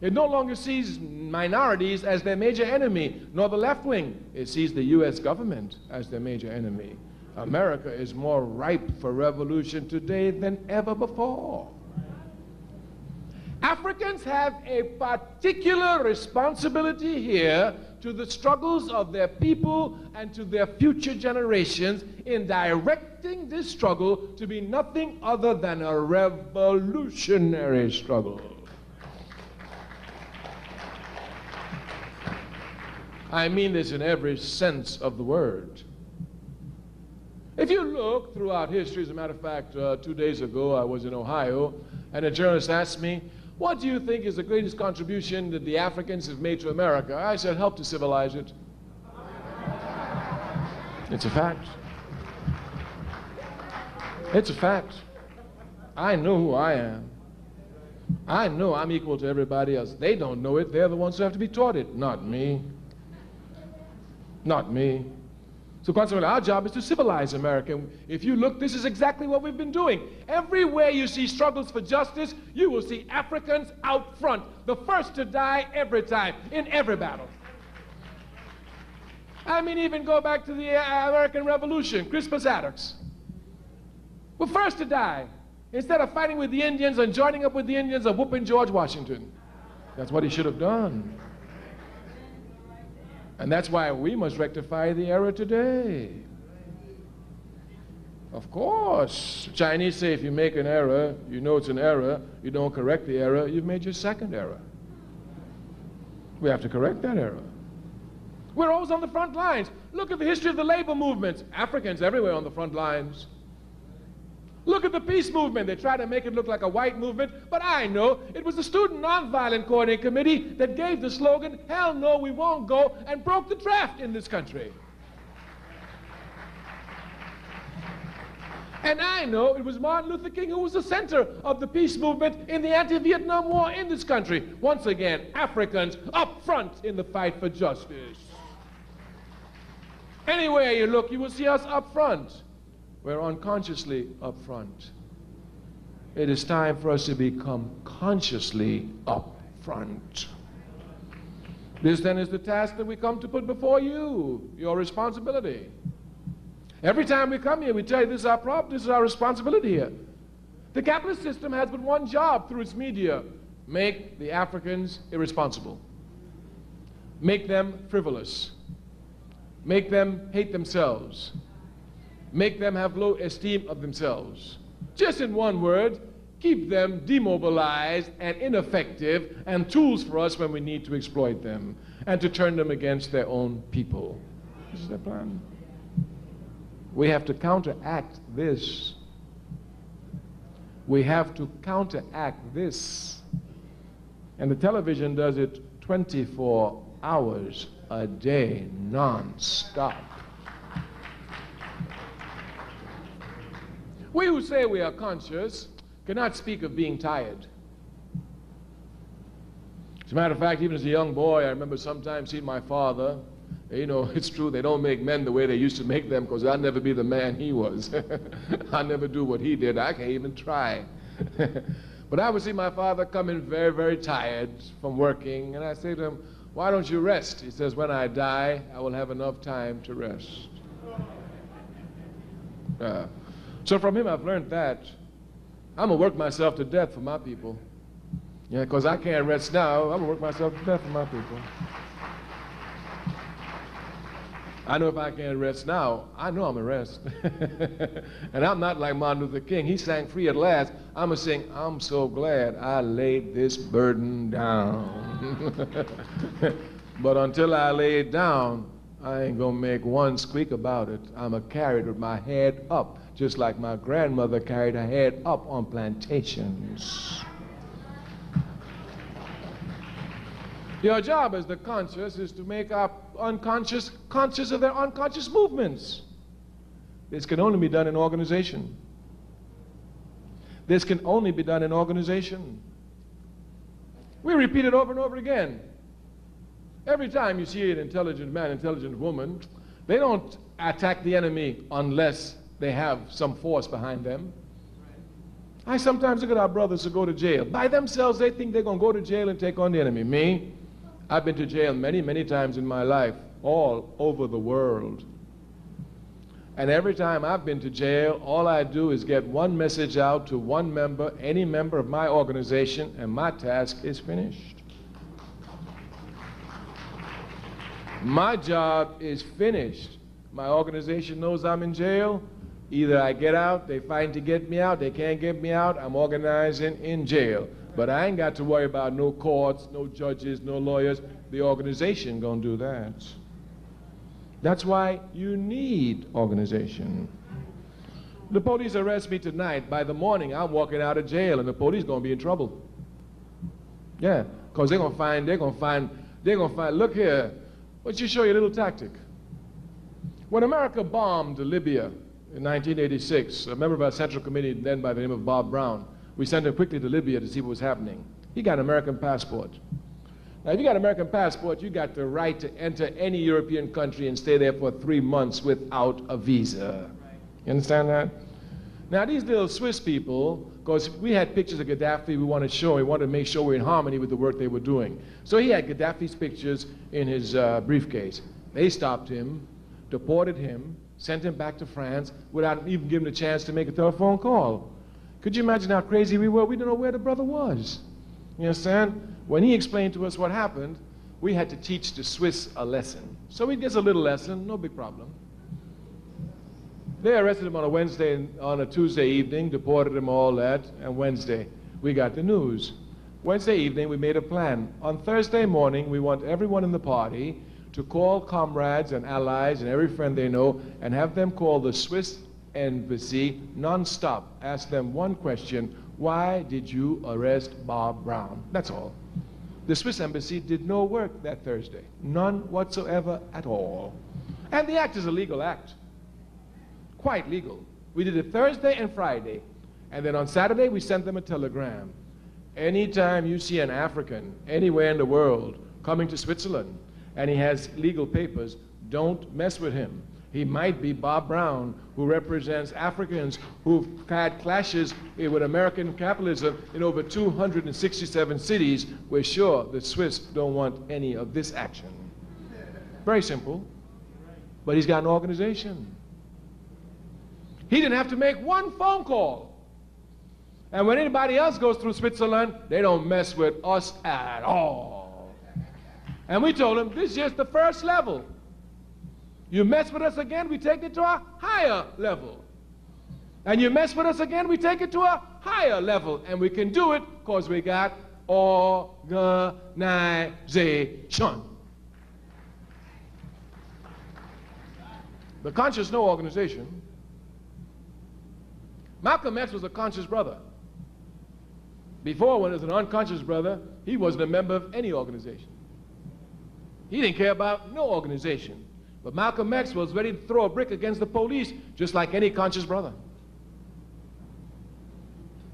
It no longer sees minorities as their major enemy, nor the left wing. It sees the U.S. government as their major enemy. America is more ripe for revolution today than ever before. Africans have a particular responsibility here to the struggles of their people and to their future generations in directing this struggle to be nothing other than a revolutionary struggle. I mean this in every sense of the word. If you look throughout history, as a matter of fact, 2 days ago I was in Ohio, and a journalist asked me, what do you think is the greatest contribution that the Africans have made to America? I said, help to civilize it. It's a fact. It's a fact. I know who I am. I know I'm equal to everybody else. They don't know it. They're the ones who have to be taught it, not me. Not me. So consequently, our job is to civilize America. If you look, this is exactly what we've been doing. Everywhere you see struggles for justice, you will see Africans out front, the first to die every time, in every battle. I mean, even go back to the American Revolution, Crispus Attucks. We're first to die. Instead of fighting with the Indians and joining up with the Indians and whooping George Washington. That's what he should have done. And that's why we must rectify the error today. Of course, Chinese say if you make an error, you know it's an error, you don't correct the error, you've made your second error. We have to correct that error. We're always on the front lines. Look at the history of the labor movements. Africans everywhere on the front lines. Look at the peace movement. They try to make it look like a white movement, but I know it was the Student Nonviolent Coordinating Committee that gave the slogan, hell no, we won't go, and broke the draft in this country. And I know it was Martin Luther King who was the center of the peace movement in the anti-Vietnam War in this country. Once again, Africans up front in the fight for justice. Anywhere you look, you will see us up front. We're unconsciously up front. It is time for us to become consciously upfront. This then is the task that we come to put before you, your responsibility. Every time we come here, we tell you this is our problem, this is our responsibility here. The capitalist system has but one job through its media: make the Africans irresponsible, make them frivolous, make them hate themselves, make them have low esteem of themselves. Just in one word, keep them demobilized and ineffective and tools for us when we need to exploit them and to turn them against their own people. This is their plan. We have to counteract this. We have to counteract this. And the television does it 24 hours a day, non-stop. We who say we are conscious cannot speak of being tired. As a matter of fact, even as a young boy, I remember sometimes seeing my father. You know, it's true, they don't make men the way they used to make them, because I'll never be the man he was. I'll never do what he did. I can't even try. But I would see my father coming very, very tired from working, and I say to him, "Why don't you rest?" He says, "When I die, I will have enough time to rest." So from him, I've learned that I'm going to work myself to death for my people. Yeah, because I can't rest now. I'm going to work myself to death for my people. I know if I can't rest now, I know I'm going to rest. And I'm not like Martin Luther King. He sang "Free at Last." I'm going to sing, "I'm so glad I laid this burden down." But until I lay it down, I ain't going to make one squeak about it. I'm going to carry it with my head up, just like my grandmother carried her head up on plantations. Your job as the conscious is to make our unconscious conscious of their unconscious movements. This can only be done in organization. This can only be done in organization. We repeat it over and over again. Every time you see an intelligent man, intelligent woman, they don't attack the enemy unless they have some force behind them. I sometimes look at our brothers who go to jail. By themselves, they think they're going to go to jail and take on the enemy. Me? I've been to jail many, many times in my life, all over the world. And every time I've been to jail, all I do is get one message out to one member, any member of my organization, and my task is finished. My job is finished. My organization knows I'm in jail. Either I get out, they fight to get me out, they can't get me out, I'm organizing in jail. But I ain't got to worry about no courts, no judges, no lawyers. The organization gonna do that. That's why you need organization. The police arrest me tonight. By the morning, I'm walking out of jail, and the police gonna be in trouble. Yeah, because they're gonna find, look here, let's just show you a little tactic. When America bombed Libya in 1986, a member of our Central Committee then by the name of Bob Brown, we sent him quickly to Libya to see what was happening. He got an American passport. Now, if you got an American passport, you got the right to enter any European country and stay there for 3 months without a visa. You understand that? Now, these little Swiss people, because we had pictures of Gaddafi we wanted to show, we wanted to make sure we're in harmony with the work they were doing. So he had Gaddafi's pictures in his briefcase. They stopped him, deported him, sent him back to France without even giving him a chance to make a telephone call. Could you imagine how crazy we were? We didn't know where the brother was. You understand? When he explained to us what happened, we had to teach the Swiss a lesson. So he gets a little lesson, no big problem. They arrested him on a Wednesday, on a Tuesday evening, deported him, all that, and Wednesday we got the news. Wednesday evening we made a plan. On Thursday morning we want everyone in the party to call comrades and allies and every friend they know and have them call the Swiss embassy non-stop. Ask them one question: why did you arrest Bob Brown? That's all. The Swiss embassy did no work that Thursday. None whatsoever at all. And the act is a legal act. Quite legal. We did it Thursday and Friday. And then on Saturday we sent them a telegram. Anytime you see an African anywhere in the world coming to Switzerland and he has legal papers, don't mess with him. He might be Bob Brown, who represents Africans who've had clashes with American capitalism in over 267 cities. We're sure the Swiss don't want any of this action. Very simple. But he's got an organization. He didn't have to make one phone call. And when anybody else goes through Switzerland, they don't mess with us at all. And we told him, this is just the first level. You mess with us again, we take it to a higher level. And you mess with us again, we take it to a higher level. And we can do it because we got organization. The conscious no organization. Malcolm X was a conscious brother. Before, when he was an unconscious brother, he wasn't a member of any organization. He didn't care about no organization. But Malcolm X was ready to throw a brick against the police, just like any conscious brother.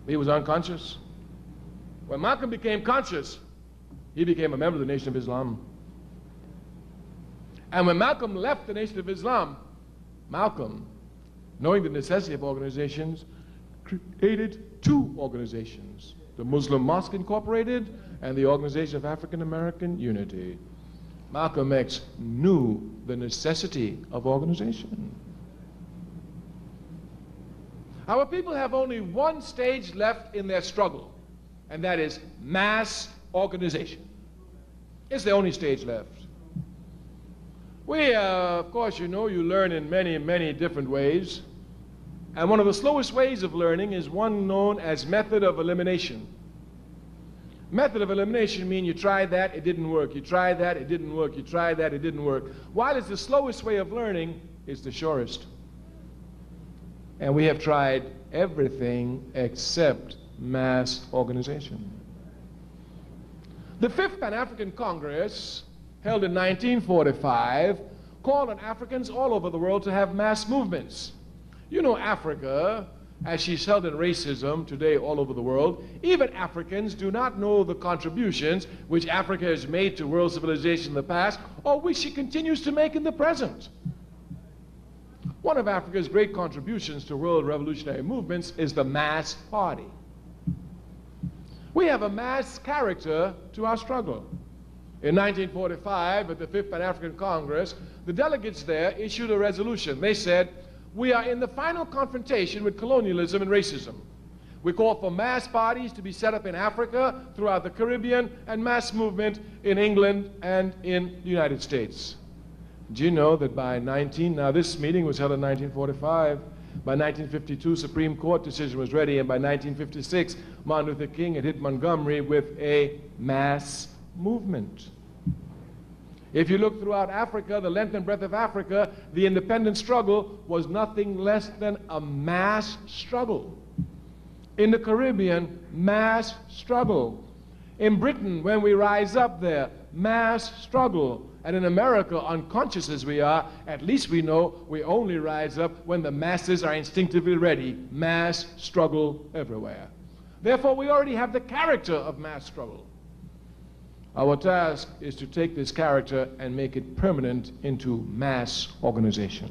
He was unconscious. When Malcolm became conscious, he became a member of the Nation of Islam. And when Malcolm left the Nation of Islam, Malcolm, knowing the necessity of organizations, created two organizations, the Muslim Mosque Incorporated and the Organization of African American Unity. Malcolm X knew the necessity of organization. Our people have only one stage left in their struggle, and that is mass organization. It's the only stage left. We, of course, you know, you learn in many, many different ways. And one of the slowest ways of learning is one known as method of elimination. Method of elimination means you tried that, it didn't work. You tried that, it didn't work. You tried that, it didn't work. While it's the slowest way of learning, it's the surest. And we have tried everything except mass organization. The Fifth Pan-African Congress, held in 1945, called on Africans all over the world to have mass movements. You know, Africa, as she's held in racism today all over the world, even Africans do not know the contributions which Africa has made to world civilization in the past, or which she continues to make in the present. One of Africa's great contributions to world revolutionary movements is the mass party. We have a mass character to our struggle. In 1945, at the Fifth Pan-African Congress, the delegates there issued a resolution. They said, we are in the final confrontation with colonialism and racism. We call for mass parties to be set up in Africa, throughout the Caribbean, and mass movement in England and in the United States. Do you know that by now this meeting was held in 1945. By 1952, Supreme Court decision was ready, and by 1956, Martin Luther King had hit Montgomery with a mass movement. If you look throughout Africa, the length and breadth of Africa, the independence struggle was nothing less than a mass struggle. In the Caribbean, mass struggle. In Britain, when we rise up there, mass struggle. And in America, unconscious as we are, at least we know we only rise up when the masses are instinctively ready. Mass struggle everywhere. Therefore, we already have the character of mass struggle. Our task is to take this character and make it permanent into mass organization.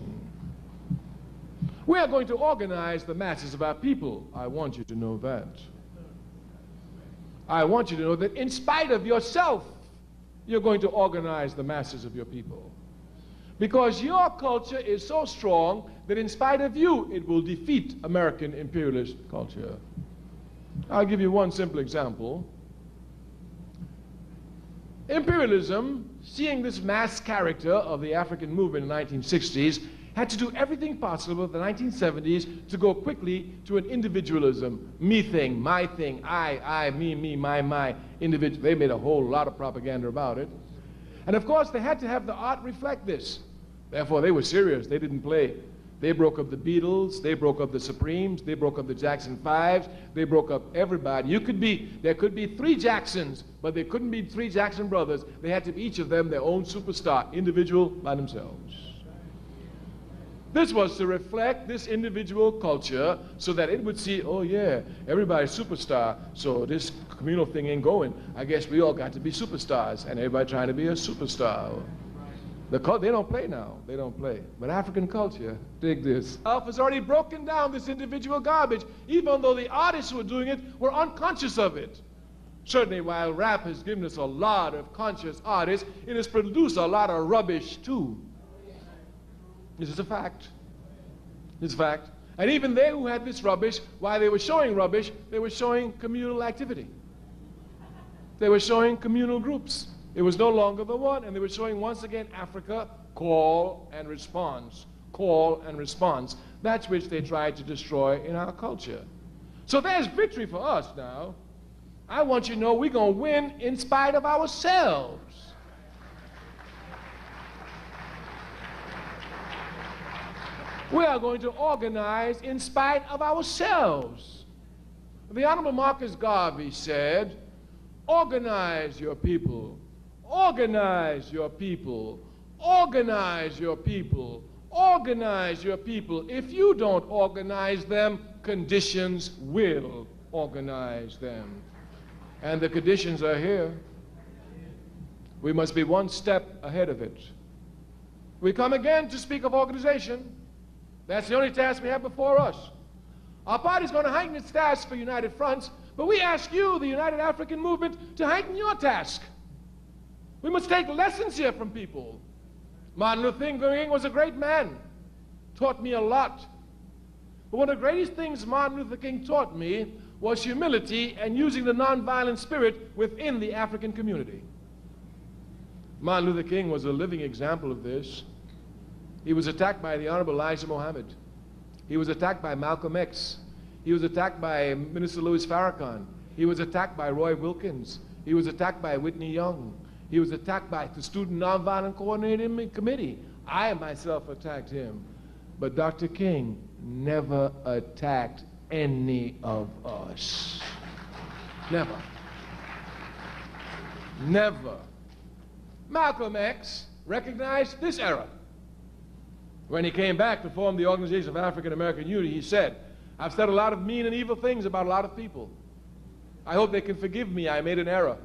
We are going to organize the masses of our people. I want you to know that. I want you to know that in spite of yourself, you're going to organize the masses of your people. Because your culture is so strong that in spite of you, it will defeat American imperialist culture. I'll give you one simple example. Imperialism, seeing this mass character of the African movement in the 1960s, had to do everything possible in the 1970s to go quickly to an individualism. Me thing, my thing, I, me, my, individual. They made a whole lot of propaganda about it. And of course, they had to have the art reflect this. Therefore, they were serious. They didn't play. They broke up the Beatles, they broke up the Supremes, they broke up the Jackson 5s, they broke up everybody. There could be 3 Jacksons, but there couldn't be 3 Jackson brothers. They had to be each of them their own superstar, individual by themselves. This was to reflect this individual culture so that it would see, oh yeah, everybody's superstar, so this communal thing ain't going. I guess we all got to be superstars, and everybody trying to be a superstar. They don't play now. They don't play. But African culture, dig this. Has already broken down this individual garbage, even though the artists who were doing it were unconscious of it. Certainly, while rap has given us a lot of conscious artists, it has produced a lot of rubbish too. This is a fact. It's a fact. And even they who had this rubbish, while they were showing rubbish, they were showing communal activity. They were showing communal groups. It was no longer the one, and they were showing once again Africa, call and response. Call and response. That's which they tried to destroy in our culture. So there's victory for us now. I want you to know we're going to win in spite of ourselves. We are going to organize in spite of ourselves. The Honorable Marcus Garvey said, organize your people, organize your people, organize your people, organize your people. If you don't organize them, conditions will organize them. And the conditions are here. We must be one step ahead of it. We come again to speak of organization. That's the only task we have before us. Our party is going to heighten its task for United Fronts, but we ask you, the United African Movement, to heighten your task. We must take lessons here from people. Martin Luther King was a great man, taught me a lot. But one of the greatest things Martin Luther King taught me was humility and using the nonviolent spirit within the African community. Martin Luther King was a living example of this. He was attacked by the Honorable Elijah Muhammad. He was attacked by Malcolm X. He was attacked by Minister Louis Farrakhan. He was attacked by Roy Wilkins. He was attacked by Whitney Young. He was attacked by the Student Nonviolent Coordinating Committee. I myself attacked him. But Dr. King never attacked any of us. Never. Never. Malcolm X recognized this error. When he came back to form the Organization of African American Unity, he said, I've said a lot of mean and evil things about a lot of people. I hope they can forgive me. I made an error.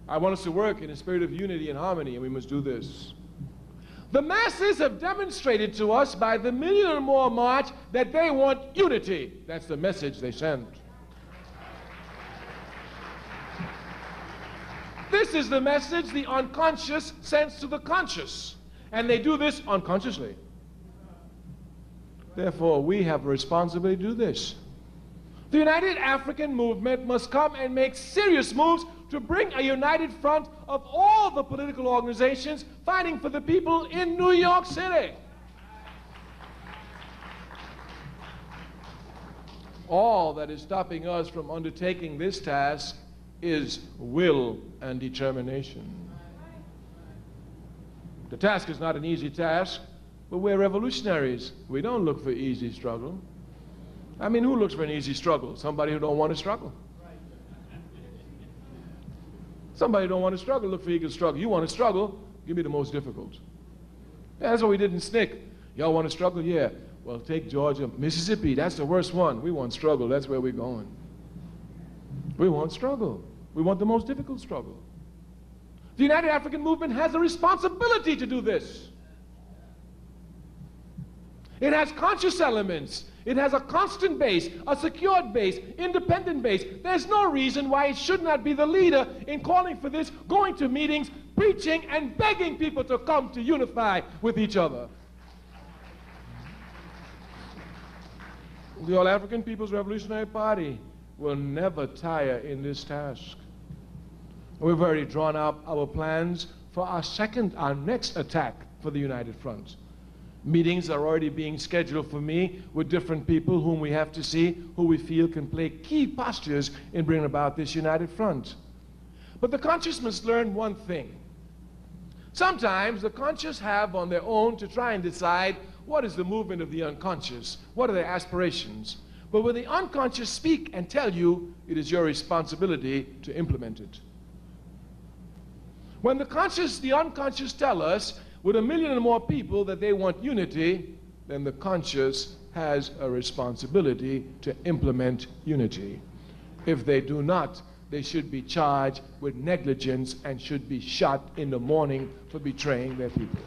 I want us to work in a spirit of unity and harmony, and we must do this. The masses have demonstrated to us by the million or more march that they want unity. That's the message they send. This is the message the unconscious sends to the conscious, and they do this unconsciously. Therefore, we have a responsibility to do this. The United African Movement must come and make serious moves to bring a united front of all the political organizations fighting for the people in New York City. All that is stopping us from undertaking this task is will and determination. The task is not an easy task, but we're revolutionaries. We don't look for easy struggle. I mean, who looks for an easy struggle? Somebody who don't want to struggle. Somebody who don't want to struggle, look for eager struggle. You want to struggle, give me the most difficult. Yeah, that's what we did in SNCC. Y'all want to struggle? Yeah. Well, take Georgia, Mississippi, that's the worst one. We want struggle, that's where we're going. We want struggle. We want the most difficult struggle. The United African Movement has a responsibility to do this. It has conscious elements. It has a constant base, a secured base, independent base. There's no reason why it should not be the leader in calling for this, going to meetings, preaching, and begging people to come to unify with each other. The All-African People's Revolutionary Party will never tire in this task. We've already drawn up our plans for our next attack for the United Front. Meetings are already being scheduled for me with different people whom we have to see, who we feel can play key postures in bringing about this United Front. But the conscious must learn one thing. Sometimes the conscious have on their own to try and decide what is the movement of the unconscious, what are their aspirations. But when the unconscious speak and tell you, it is your responsibility to implement it. When the unconscious tell us, with 1 million or more people, that they want unity, then the conscious has a responsibility to implement unity. If they do not, they should be charged with negligence and should be shot in the morning for betraying their people.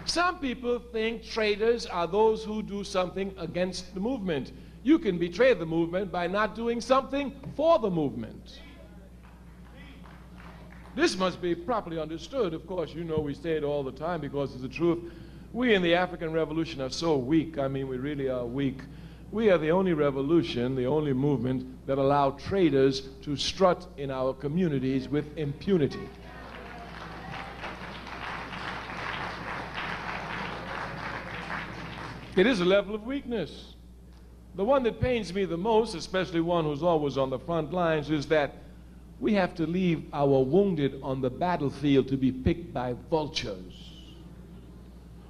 Some people think traitors are those who do something against the movement. You can betray the movement by not doing something for the movement. This must be properly understood. Of course, you know we say it all the time because it's the truth. We in the African Revolution are so weak. I mean, we really are weak. We are the only revolution, the only movement that allow traitors to strut in our communities with impunity. It is a level of weakness. The one that pains me the most, especially one who's always on the front lines, is that we have to leave our wounded on the battlefield to be picked by vultures.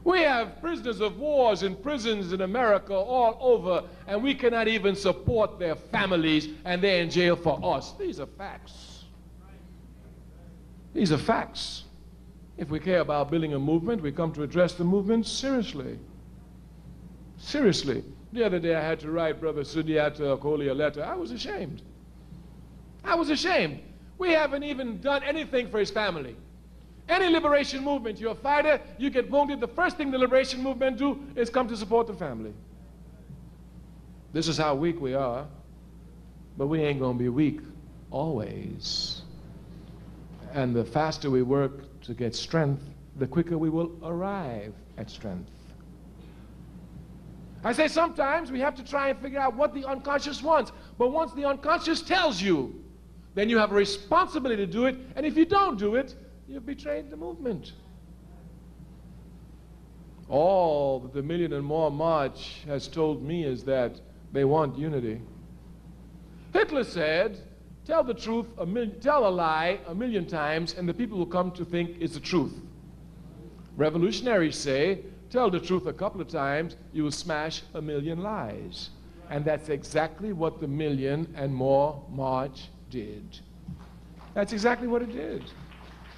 We have prisoners of wars in prisons in America all over, and we cannot even support their families, and they're in jail for us. These are facts. These are facts. If we care about building a movement, we come to address the movement seriously. Seriously. The other day I had to write Brother Sudiata Akoli a letter. I was ashamed. I was ashamed. We haven't even done anything for his family. Any liberation movement, you're a fighter, you get wounded, the first thing the liberation movement do is come to support the family. This is how weak we are, but we ain't gonna be weak always. And the faster we work to get strength, the quicker we will arrive at strength. I say sometimes we have to try and figure out what the unconscious wants. But once the unconscious tells you, then you have a responsibility to do it. And if you don't do it, you've betrayed the movement. All that the Million and More March has told me is that they want unity. Hitler said, tell the truth, tell a lie 1,000,000 times, and the people will come to think it's the truth. Revolutionaries say, tell the truth a couple of times, you will smash 1,000,000 lies. And that's exactly what the Million and More March did. That's exactly what it did.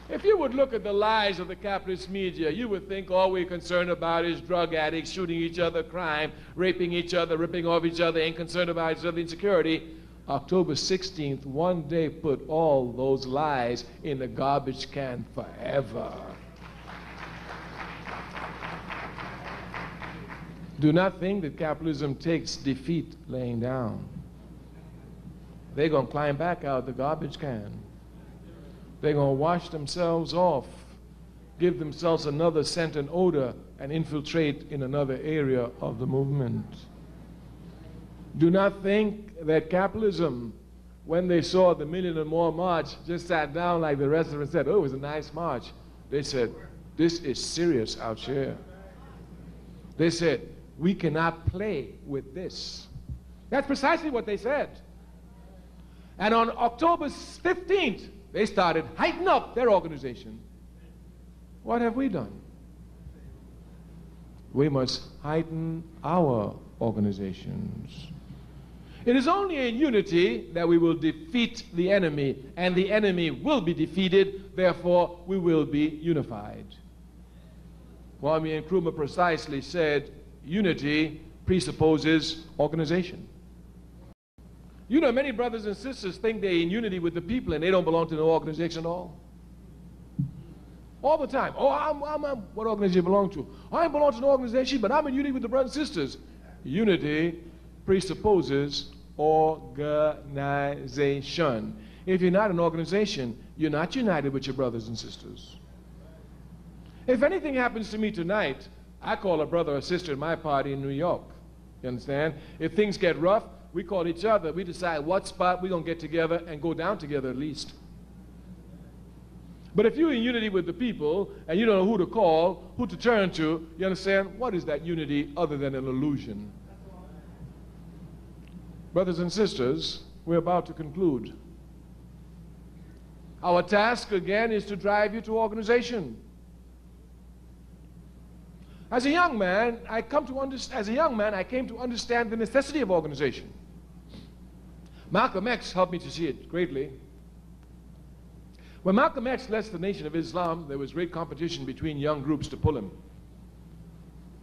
If you would look at the lies of the capitalist media, you would think all we're concerned about is drug addicts shooting each other, crime, raping each other, ripping off each other, ain't concerned about each other, insecurity. October 16th, one day put all those lies in the garbage can forever. Do not think that capitalism takes defeat laying down. They're going to climb back out the garbage can. They're going to wash themselves off, give themselves another scent and odor, and infiltrate in another area of the movement. Do not think that capitalism, when they saw the Million and More March, just sat down like the rest of them and said, oh, it was a nice march. They said, this is serious out here. They said, we cannot play with this. That's precisely what they said. And on October 15th, they started heightening up their organization. What have we done? We must heighten our organizations. It is only in unity that we will defeat the enemy, and the enemy will be defeated, therefore we will be unified. Kwame Nkrumah precisely said, unity presupposes organization. You know, many brothers and sisters think they're in unity with the people and they don't belong to no organization at all. All the time. Oh, what organization you belong to? I belong to an organization, but I'm in unity with the brothers and sisters. Unity presupposes organization. If you're not an organization, you're not united with your brothers and sisters. If anything happens to me tonight, I call a brother or sister in my party in New York. You understand? If things get rough, we call each other. We decide what spot we're going to get together and go down together at least. But if you're in unity with the people and you don't know who to call, who to turn to, you understand? What is that unity other than an illusion? Brothers and sisters, we're about to conclude. Our task again is to drive you to organization. As a young man, I came to understand the necessity of organization. Malcolm X helped me to see it greatly. When Malcolm X left the Nation of Islam, there was great competition between young groups to pull him.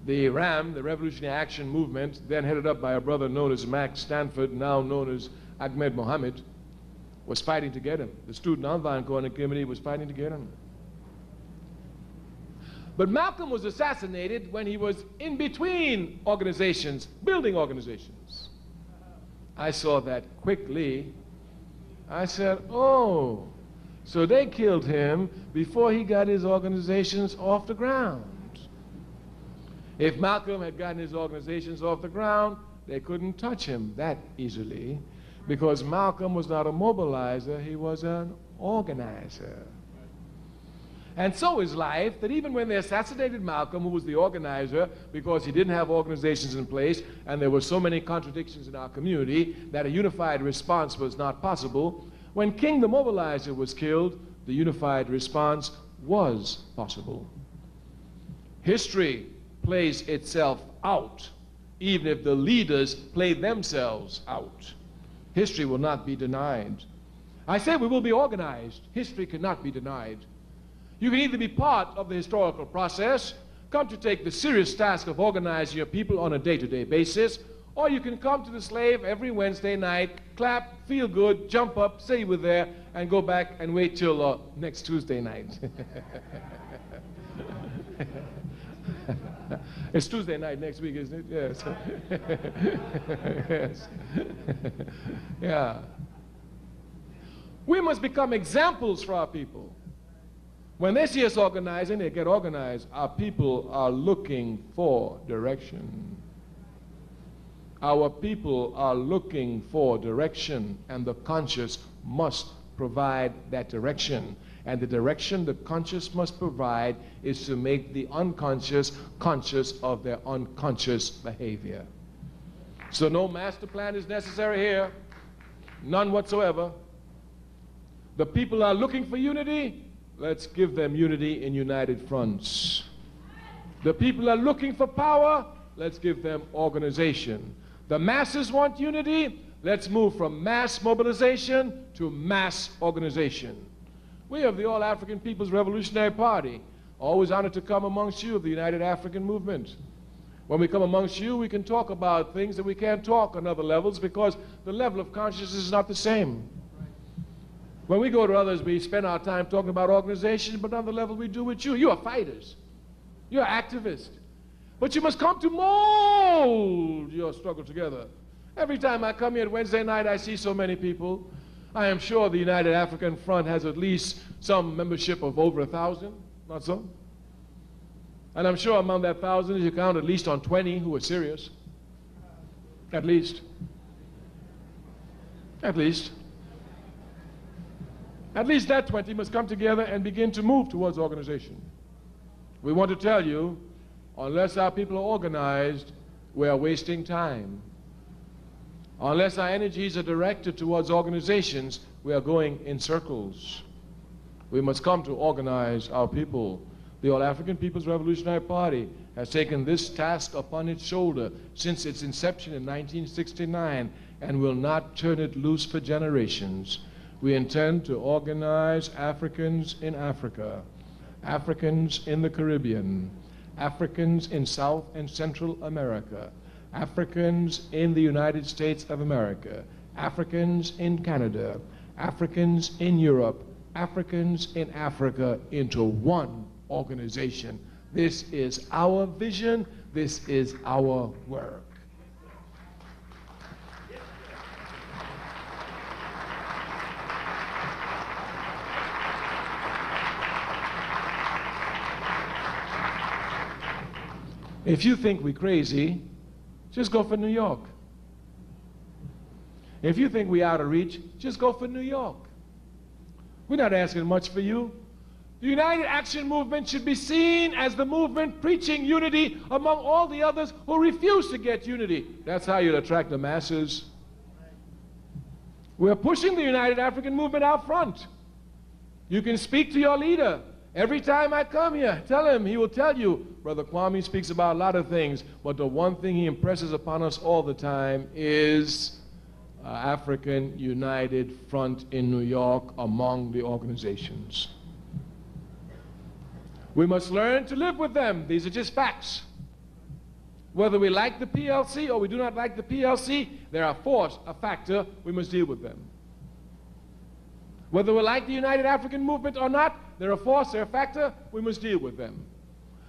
The RAM, the Revolutionary Action Movement, then headed up by a brother known as Max Stanford, now known as Ahmed Mohammed, was fighting to get him. The Student Nonviolent Coordinating Committee was fighting to get him. But Malcolm was assassinated when he was in between organizations, building organizations. I saw that quickly. I said, oh, so they killed him before he got his organizations off the ground. If Malcolm had gotten his organizations off the ground, they couldn't touch him that easily, because Malcolm was not a mobilizer, he was an organizer. And so is life, that even when they assassinated Malcolm, who was the organizer, because he didn't have organizations in place, and there were so many contradictions in our community that a unified response was not possible, when King the Mobilizer was killed, the unified response was possible. History plays itself out, even if the leaders play themselves out. History will not be denied. I say we will be organized. History cannot be denied. You can either be part of the historical process, come to take the serious task of organizing your people on a day-to-day basis, or you can come to the slave every Wednesday night, clap, feel good, jump up, say you were there, and go back and wait till next Tuesday night. It's Tuesday night next week, isn't it? Yes. Yes. Yeah. We must become examples for our people. When they see us organizing, they get organized. Our people are looking for direction. Our people are looking for direction, and the conscious must provide that direction. And the direction the conscious must provide is to make the unconscious conscious of their unconscious behavior. So no master plan is necessary here, none whatsoever. The people are looking for unity. Let's give them unity in united fronts. The people are looking for power. Let's give them organization. The masses want unity. Let's move from mass mobilization to mass organization. We of the All African People's Revolutionary Party, always honored to come amongst you of the United African Movement. When we come amongst you, we can talk about things that we can't talk on other levels because the level of consciousness is not the same. When we go to others, we spend our time talking about organization, but on the level we do with you. You are fighters. You are activists. But you must come to mold your struggle together. Every time I come here at Wednesday night, I see so many people. I am sure the United African Front has at least some membership of over 1,000, not so? And I'm sure among that 1,000, you count at least on 20 who are serious. At least. At least. At least that 20 must come together and begin to move towards organization. We want to tell you, unless our people are organized, we are wasting time. Unless our energies are directed towards organizations, we are going in circles. We must come to organize our people. The All African People's Revolutionary Party has taken this task upon its shoulder since its inception in 1969 and will not turn it loose for generations. We intend to organize Africans in Africa, Africans in the Caribbean, Africans in South and Central America, Africans in the United States of America, Africans in Canada, Africans in Europe, Africans in Africa into one organization. This is our vision. This is our work. If you think we're crazy, just go for New York. If you think we're out of reach, just go for New York. We're not asking much for you. The United Action Movement should be seen as the movement preaching unity among all the others who refuse to get unity. That's how you'll attract the masses. We're pushing the United African Movement out front. You can speak to your leader. Every time I come here, tell him, he will tell you, Brother Kwame speaks about a lot of things, but the one thing he impresses upon us all the time is African United Front in New York among the organizations. We must learn to live with them. These are just facts. Whether we like the PLC or we do not like the PLC, they're a force, a factor, we must deal with them. Whether we like the United African Movement or not, they're a force, they're a factor, we must deal with them.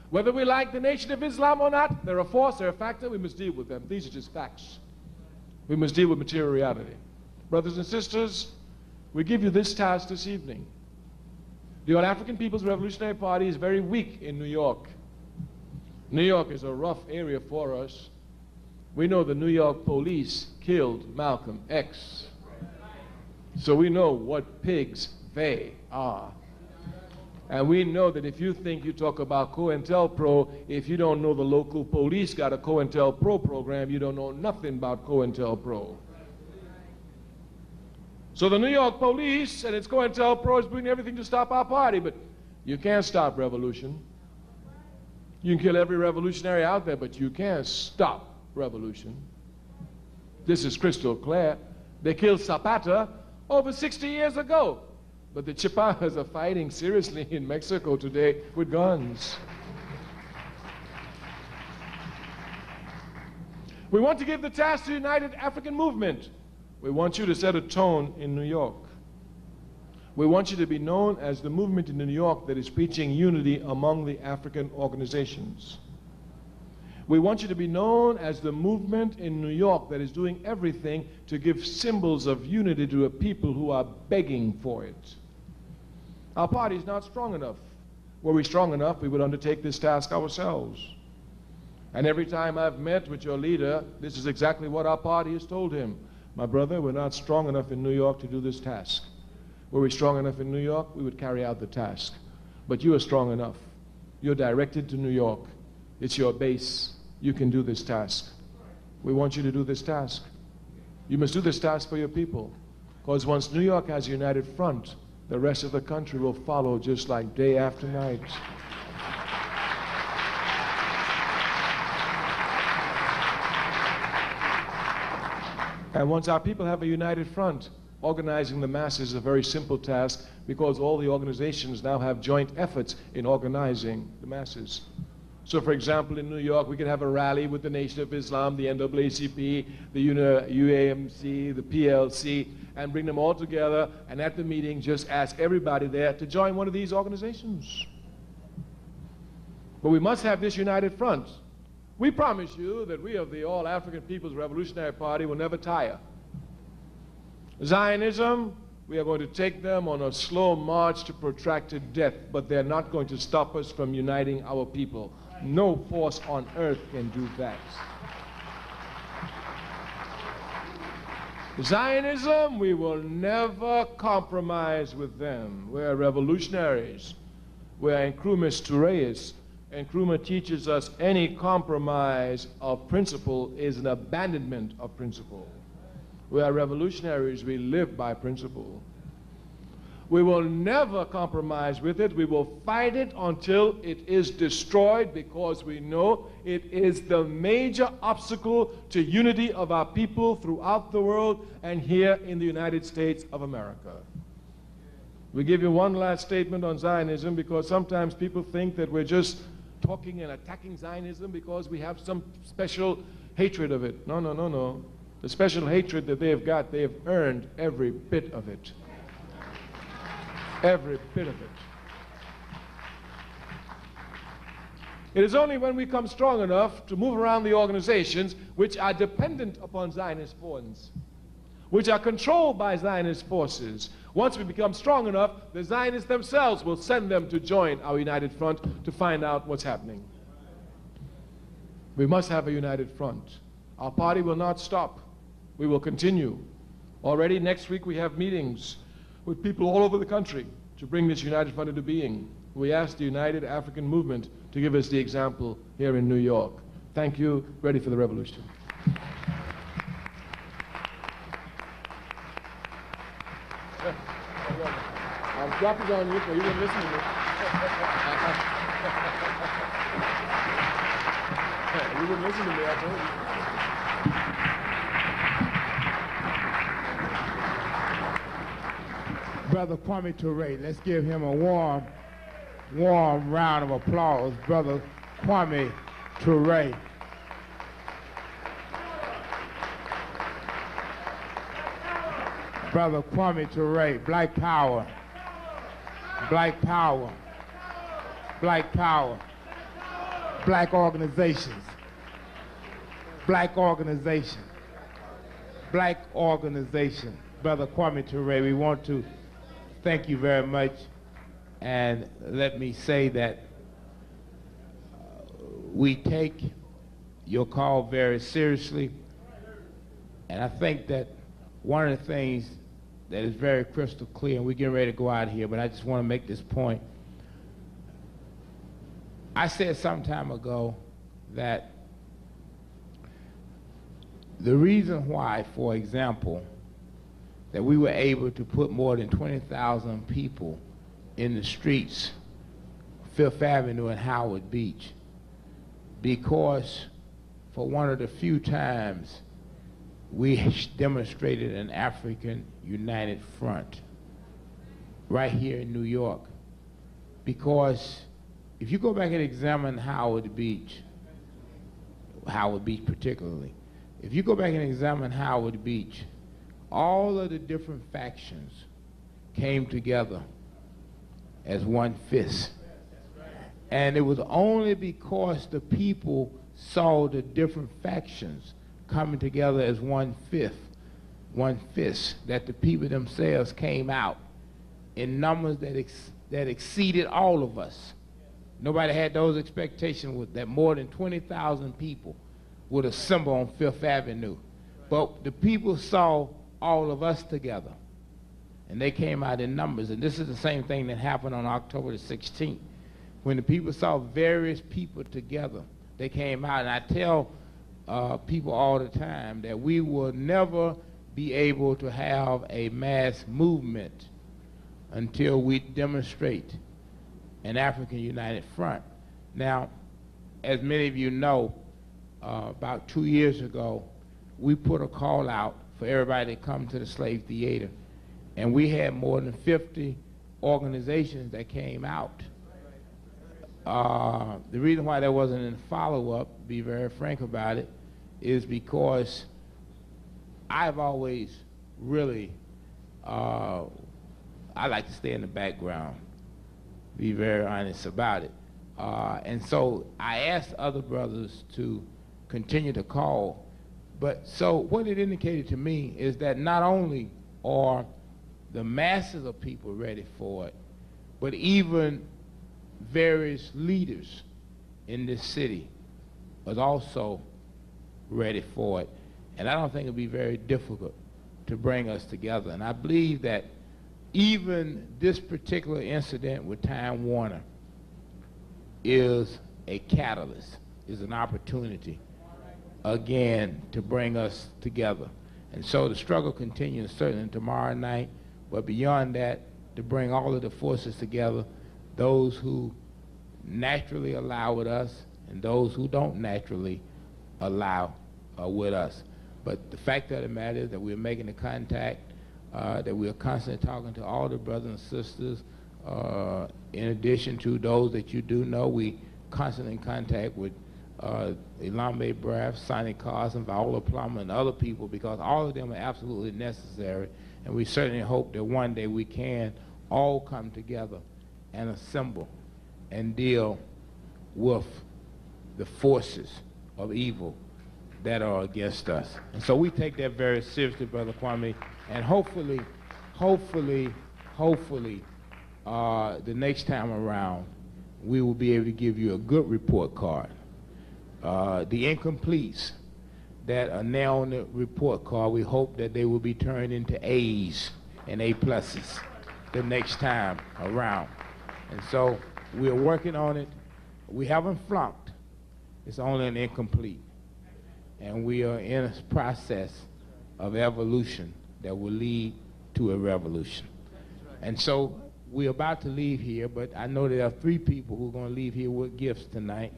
Whether we like the Nation of Islam or not, they're a force, they're a factor, we must deal with them. These are just facts. We must deal with material reality. Brothers and sisters, we give you this task this evening. The All-African People's Revolutionary Party is very weak in New York. New York is a rough area for us. We know the New York police killed Malcolm X. So we know what pigs they are. And we know that if you think you talk about COINTELPRO, if you don't know the local police got a COINTELPRO program, you don't know nothing about COINTELPRO. So the New York police and its COINTELPRO is doing everything to stop our party, but you can't stop revolution. You can kill every revolutionary out there, but you can't stop revolution. This is crystal clear. They killed Zapata over 60 years ago, but the Chipanas are fighting seriously in Mexico today with guns. We want to give the task to the United African Movement. We want you to set a tone in New York. We want you to be known as the movement in New York that is preaching unity among the African organizations. We want you to be known as the movement in New York that is doing everything to give symbols of unity to a people who are begging for it. Our party is not strong enough. Were we strong enough, we would undertake this task ourselves. And every time I've met with your leader, this is exactly what our party has told him. My brother, we're not strong enough in New York to do this task. Were we strong enough in New York, we would carry out the task. But you are strong enough. You're directed to New York. It's your base. You can do this task. We want you to do this task. You must do this task for your people. Because once New York has a united front, the rest of the country will follow just like day after night. And once our people have a united front, organizing the masses is a very simple task because all the organizations now have joint efforts in organizing the masses. So for example, in New York, we could have a rally with the Nation of Islam, the NAACP, the UAMC, the PLC, and bring them all together, and at the meeting, just ask everybody there to join one of these organizations. But we must have this united front. We promise you that we of the All-African People's Revolutionary Party will never tire. Zionism, we are going to take them on a slow march to protracted death, but they're not going to stop us from uniting our people. No force on earth can do that. Zionism, we will never compromise with them. We're revolutionaries. We're Nkrumah's Toureists. Nkrumah teaches us any compromise of principle is an abandonment of principle. We are revolutionaries. We live by principle. We will never compromise with it. We will fight it until it is destroyed because we know it is the major obstacle to unity of our people throughout the world and here in the United States of America. We give you one last statement on Zionism because sometimes people think that we're just talking and attacking Zionism because we have some special hatred of it. No, no, no, no. The special hatred that they have got, they have earned every bit of it. Every bit of it. It is only when we come strong enough to move around the organizations which are dependent upon Zionist funds, which are controlled by Zionist forces. Once we become strong enough, the Zionists themselves will send them to join our united front to find out what's happening. We must have a united front. Our party will not stop. We will continue. Already next week we have meetings with people all over the country to bring this united front into being. We ask the United African Movement to give us the example here in New York. Thank you. Ready for the revolution. I'll drop it on you, so you wouldn't listen to me. You wouldn't listen to me, I told you. Brother Kwame Toure, let's give him a warm round of applause. Brother Kwame Toure. Brother Kwame Toure, Black Power, Black Power, Black Power, Black organizations, Black organization, Black organization. Brother Kwame Toure, we want to thank you very much, and let me say that we take your call very seriously, and I think that one of the things that is very crystal clear, and we're getting ready to go out here, but I just want to make this point. I said some time ago that the reason why, for example, that we were able to put more than 20,000 people in the streets, Fifth Avenue and Howard Beach, because for one of the few times we demonstrated an African United Front right here in New York. Because if you go back and examine Howard Beach particularly, if you go back and examine Howard Beach, all of the different factions came together as one fist. And it was only because the people saw the different factions coming together as one fist, that the people themselves came out in numbers that exceeded all of us. Nobody had those expectations that more than 20,000 people would assemble on Fifth Avenue. But the people saw all of us together, and they came out in numbers. And this is the same thing that happened on October the 16th. When the people saw various people together, they came out. And I tell people all the time that we will never be able to have a mass movement until we demonstrate an African United Front. Now, as many of you know, about 2 years ago, we put a call out for everybody to come to the Slave Theater. And we had more than 50 organizations that came out. The reason why there wasn't any follow-up, to be very frank about it, is because I've always really, I like to stay in the background, be very honest about it. And so I asked other brothers to continue to call. But so what it indicated to me is that not only are the masses of people ready for it, but even various leaders in this city was also ready for it. And I don't think it'll be very difficult to bring us together. And I believe that even this particular incident with Time Warner is a catalyst, is an opportunity, again, to bring us together. And so the struggle continues certainly tomorrow night, but beyond that, to bring all of the forces together, those who naturally allow with us and those who don't naturally allow with us. But the fact of the matter is that we're making the contact, that we're constantly talking to all the brothers and sisters. In addition to those that you do know, we constantly in contact with Elambe Braff, Sonny Carson, Viola Plummer, and other people, because all of them are absolutely necessary. And we certainly hope that one day we can all come together and assemble and deal with the forces of evil that are against us. And so we take that very seriously, Brother Kwame, and hopefully, the next time around, we will be able to give you a good report card. The incompletes that are now on the report card, we hope that they will be turned into A's and A pluses the next time around. And so we're working on it. We haven't flunked. It's only an incomplete. And we are in a process of evolution that will lead to a revolution. And so we're about to leave here, but I know there are 3 people who are going to leave here with gifts tonight.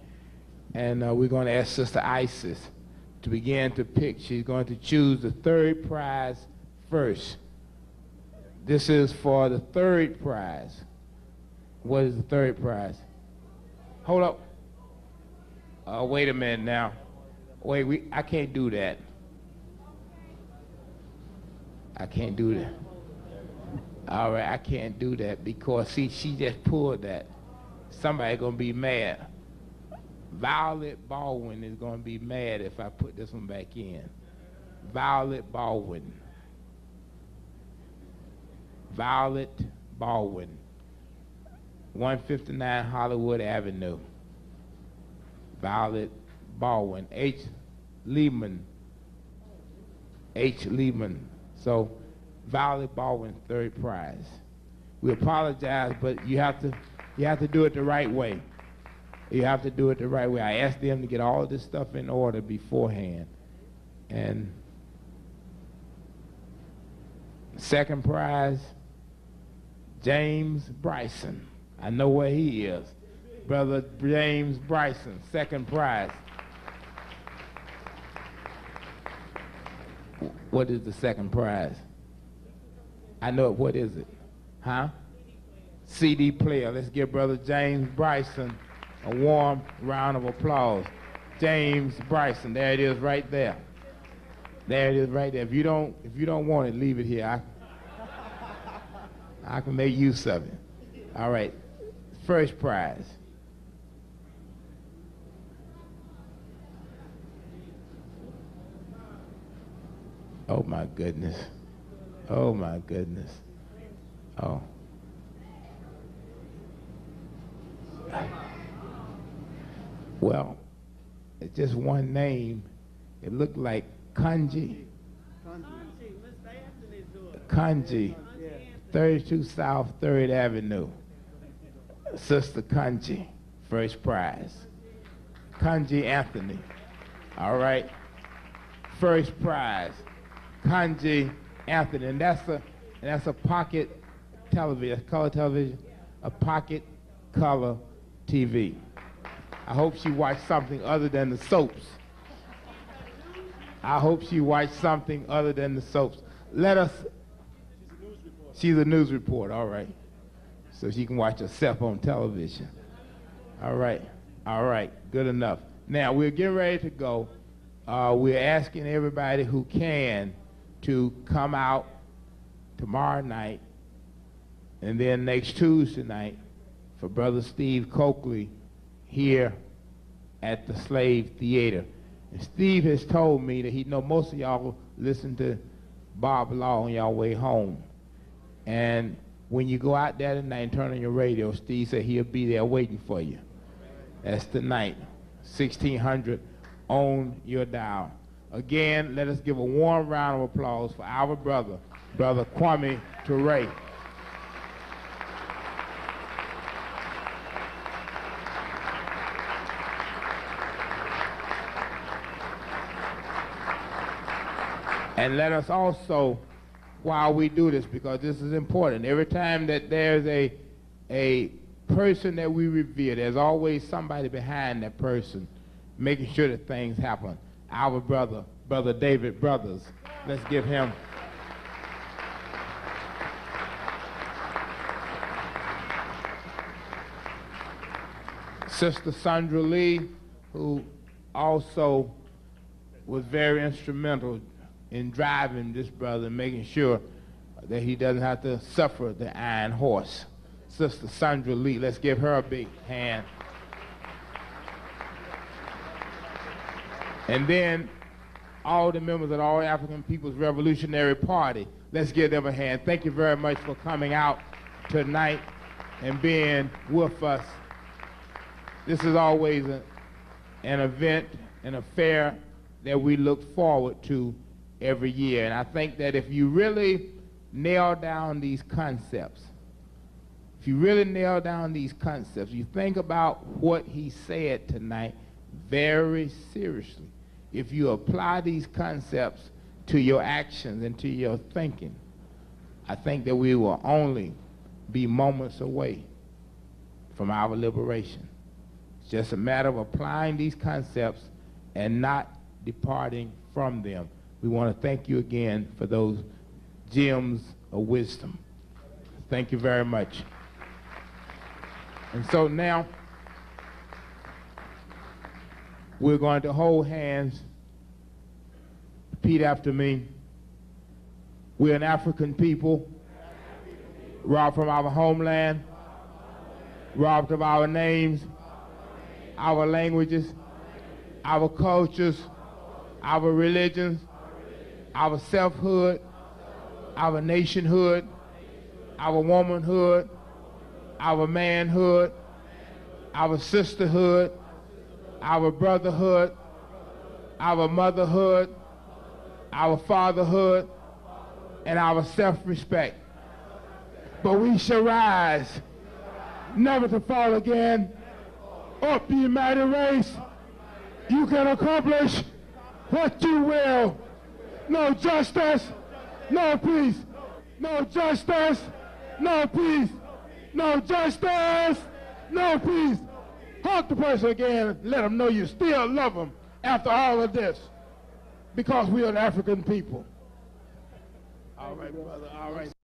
And we're going to ask Sister Isis to begin to pick. She's going to choose the 3rd prize first. This is for the 3rd prize. What is the 3rd prize? Hold up. Wait a minute now. Wait, I can't do that. I can't do that. All right, I can't do that because, see, she just pulled that. Somebody gonna be mad. Violet Baldwin is gonna be mad if I put this one back in. Violet Baldwin. Violet Baldwin. 159 Hollywood Avenue. Violet Baldwin. H. Lehman. H. Lehman. So, Violet Baldwin, third prize. We apologize, but you have to do it the right way. You have to do it the right way. I asked them to get all of this stuff in order beforehand. And second prize, James Bryson. I know where he is. Brother James Bryson, second prize. What is the second prize? I know it. What is it? Huh? CD player. Let's give Brother James Bryson a warm round of applause. James Bryson. There it is right there. There it is right there. If you don't want it, leave it here. I can make use of it. All right. First prize. Oh my goodness. Oh my goodness. Oh. Well, it's just one name. It looked like Kanji. Kanji. 32 South 3rd Avenue. Sister Kanji, first prize. Kanji Anthony. All right. First prize. Kanji Anthony. And that's a pocket television, color television, a pocket color TV. I hope she watched something other than the soaps. I hope she watched something other than the soaps. Let us. She's a news reporter, all right. So she can watch herself on television. All right, good enough. Now, we're getting ready to go. We're asking everybody who can to come out tomorrow night and then next Tuesday night for Brother Steve Coakley here at the Slave Theater. And Steve has told me that he know most of y'all listen to Bob Law on y'all way home. And when you go out there tonight and turn on your radio, Steve said he'll be there waiting for you. That's tonight, 1600 on your dial. Again, let us give a warm round of applause for our brother, Brother Kwame Toure. And let us also, while we do this, because this is important, every time that there's a person that we revere, there's always somebody behind that person making sure that things happen. Our brother, Brother David Brothers. Let's give him. Sister Sandra Lee, who also was very instrumental in driving this brother and making sure that he doesn't have to suffer the iron horse. Sister Sandra Lee, let's give her a big hand. And then all the members of the All African People's Revolutionary Party, let's give them a hand. Thank you very much for coming out tonight and being with us. This is always an event, an affair that we look forward to every year. And I think that if you really nail down these concepts, you think about what he said tonight very seriously. If you apply these concepts to your actions and to your thinking, I think that we will only be moments away from our liberation. It's just a matter of applying these concepts and not departing from them. We want to thank you again for those gems of wisdom. Thank you very much. And so now, we're going to hold hands. Repeat after me. We're an African people, robbed from our homeland, robbed of our names, our languages, our cultures, our religions, our selfhood, our nationhood, our womanhood, our manhood, our sisterhood, our brotherhood, our motherhood, our fatherhood, and our self-respect. But we shall rise, never to fall again. Up, ye mighty race, you can accomplish what you will. No justice, no peace. No justice, no peace. No justice, no peace. Hug the person again, let them know you still love them after all of this, because we are the African people. All right, brother, all right.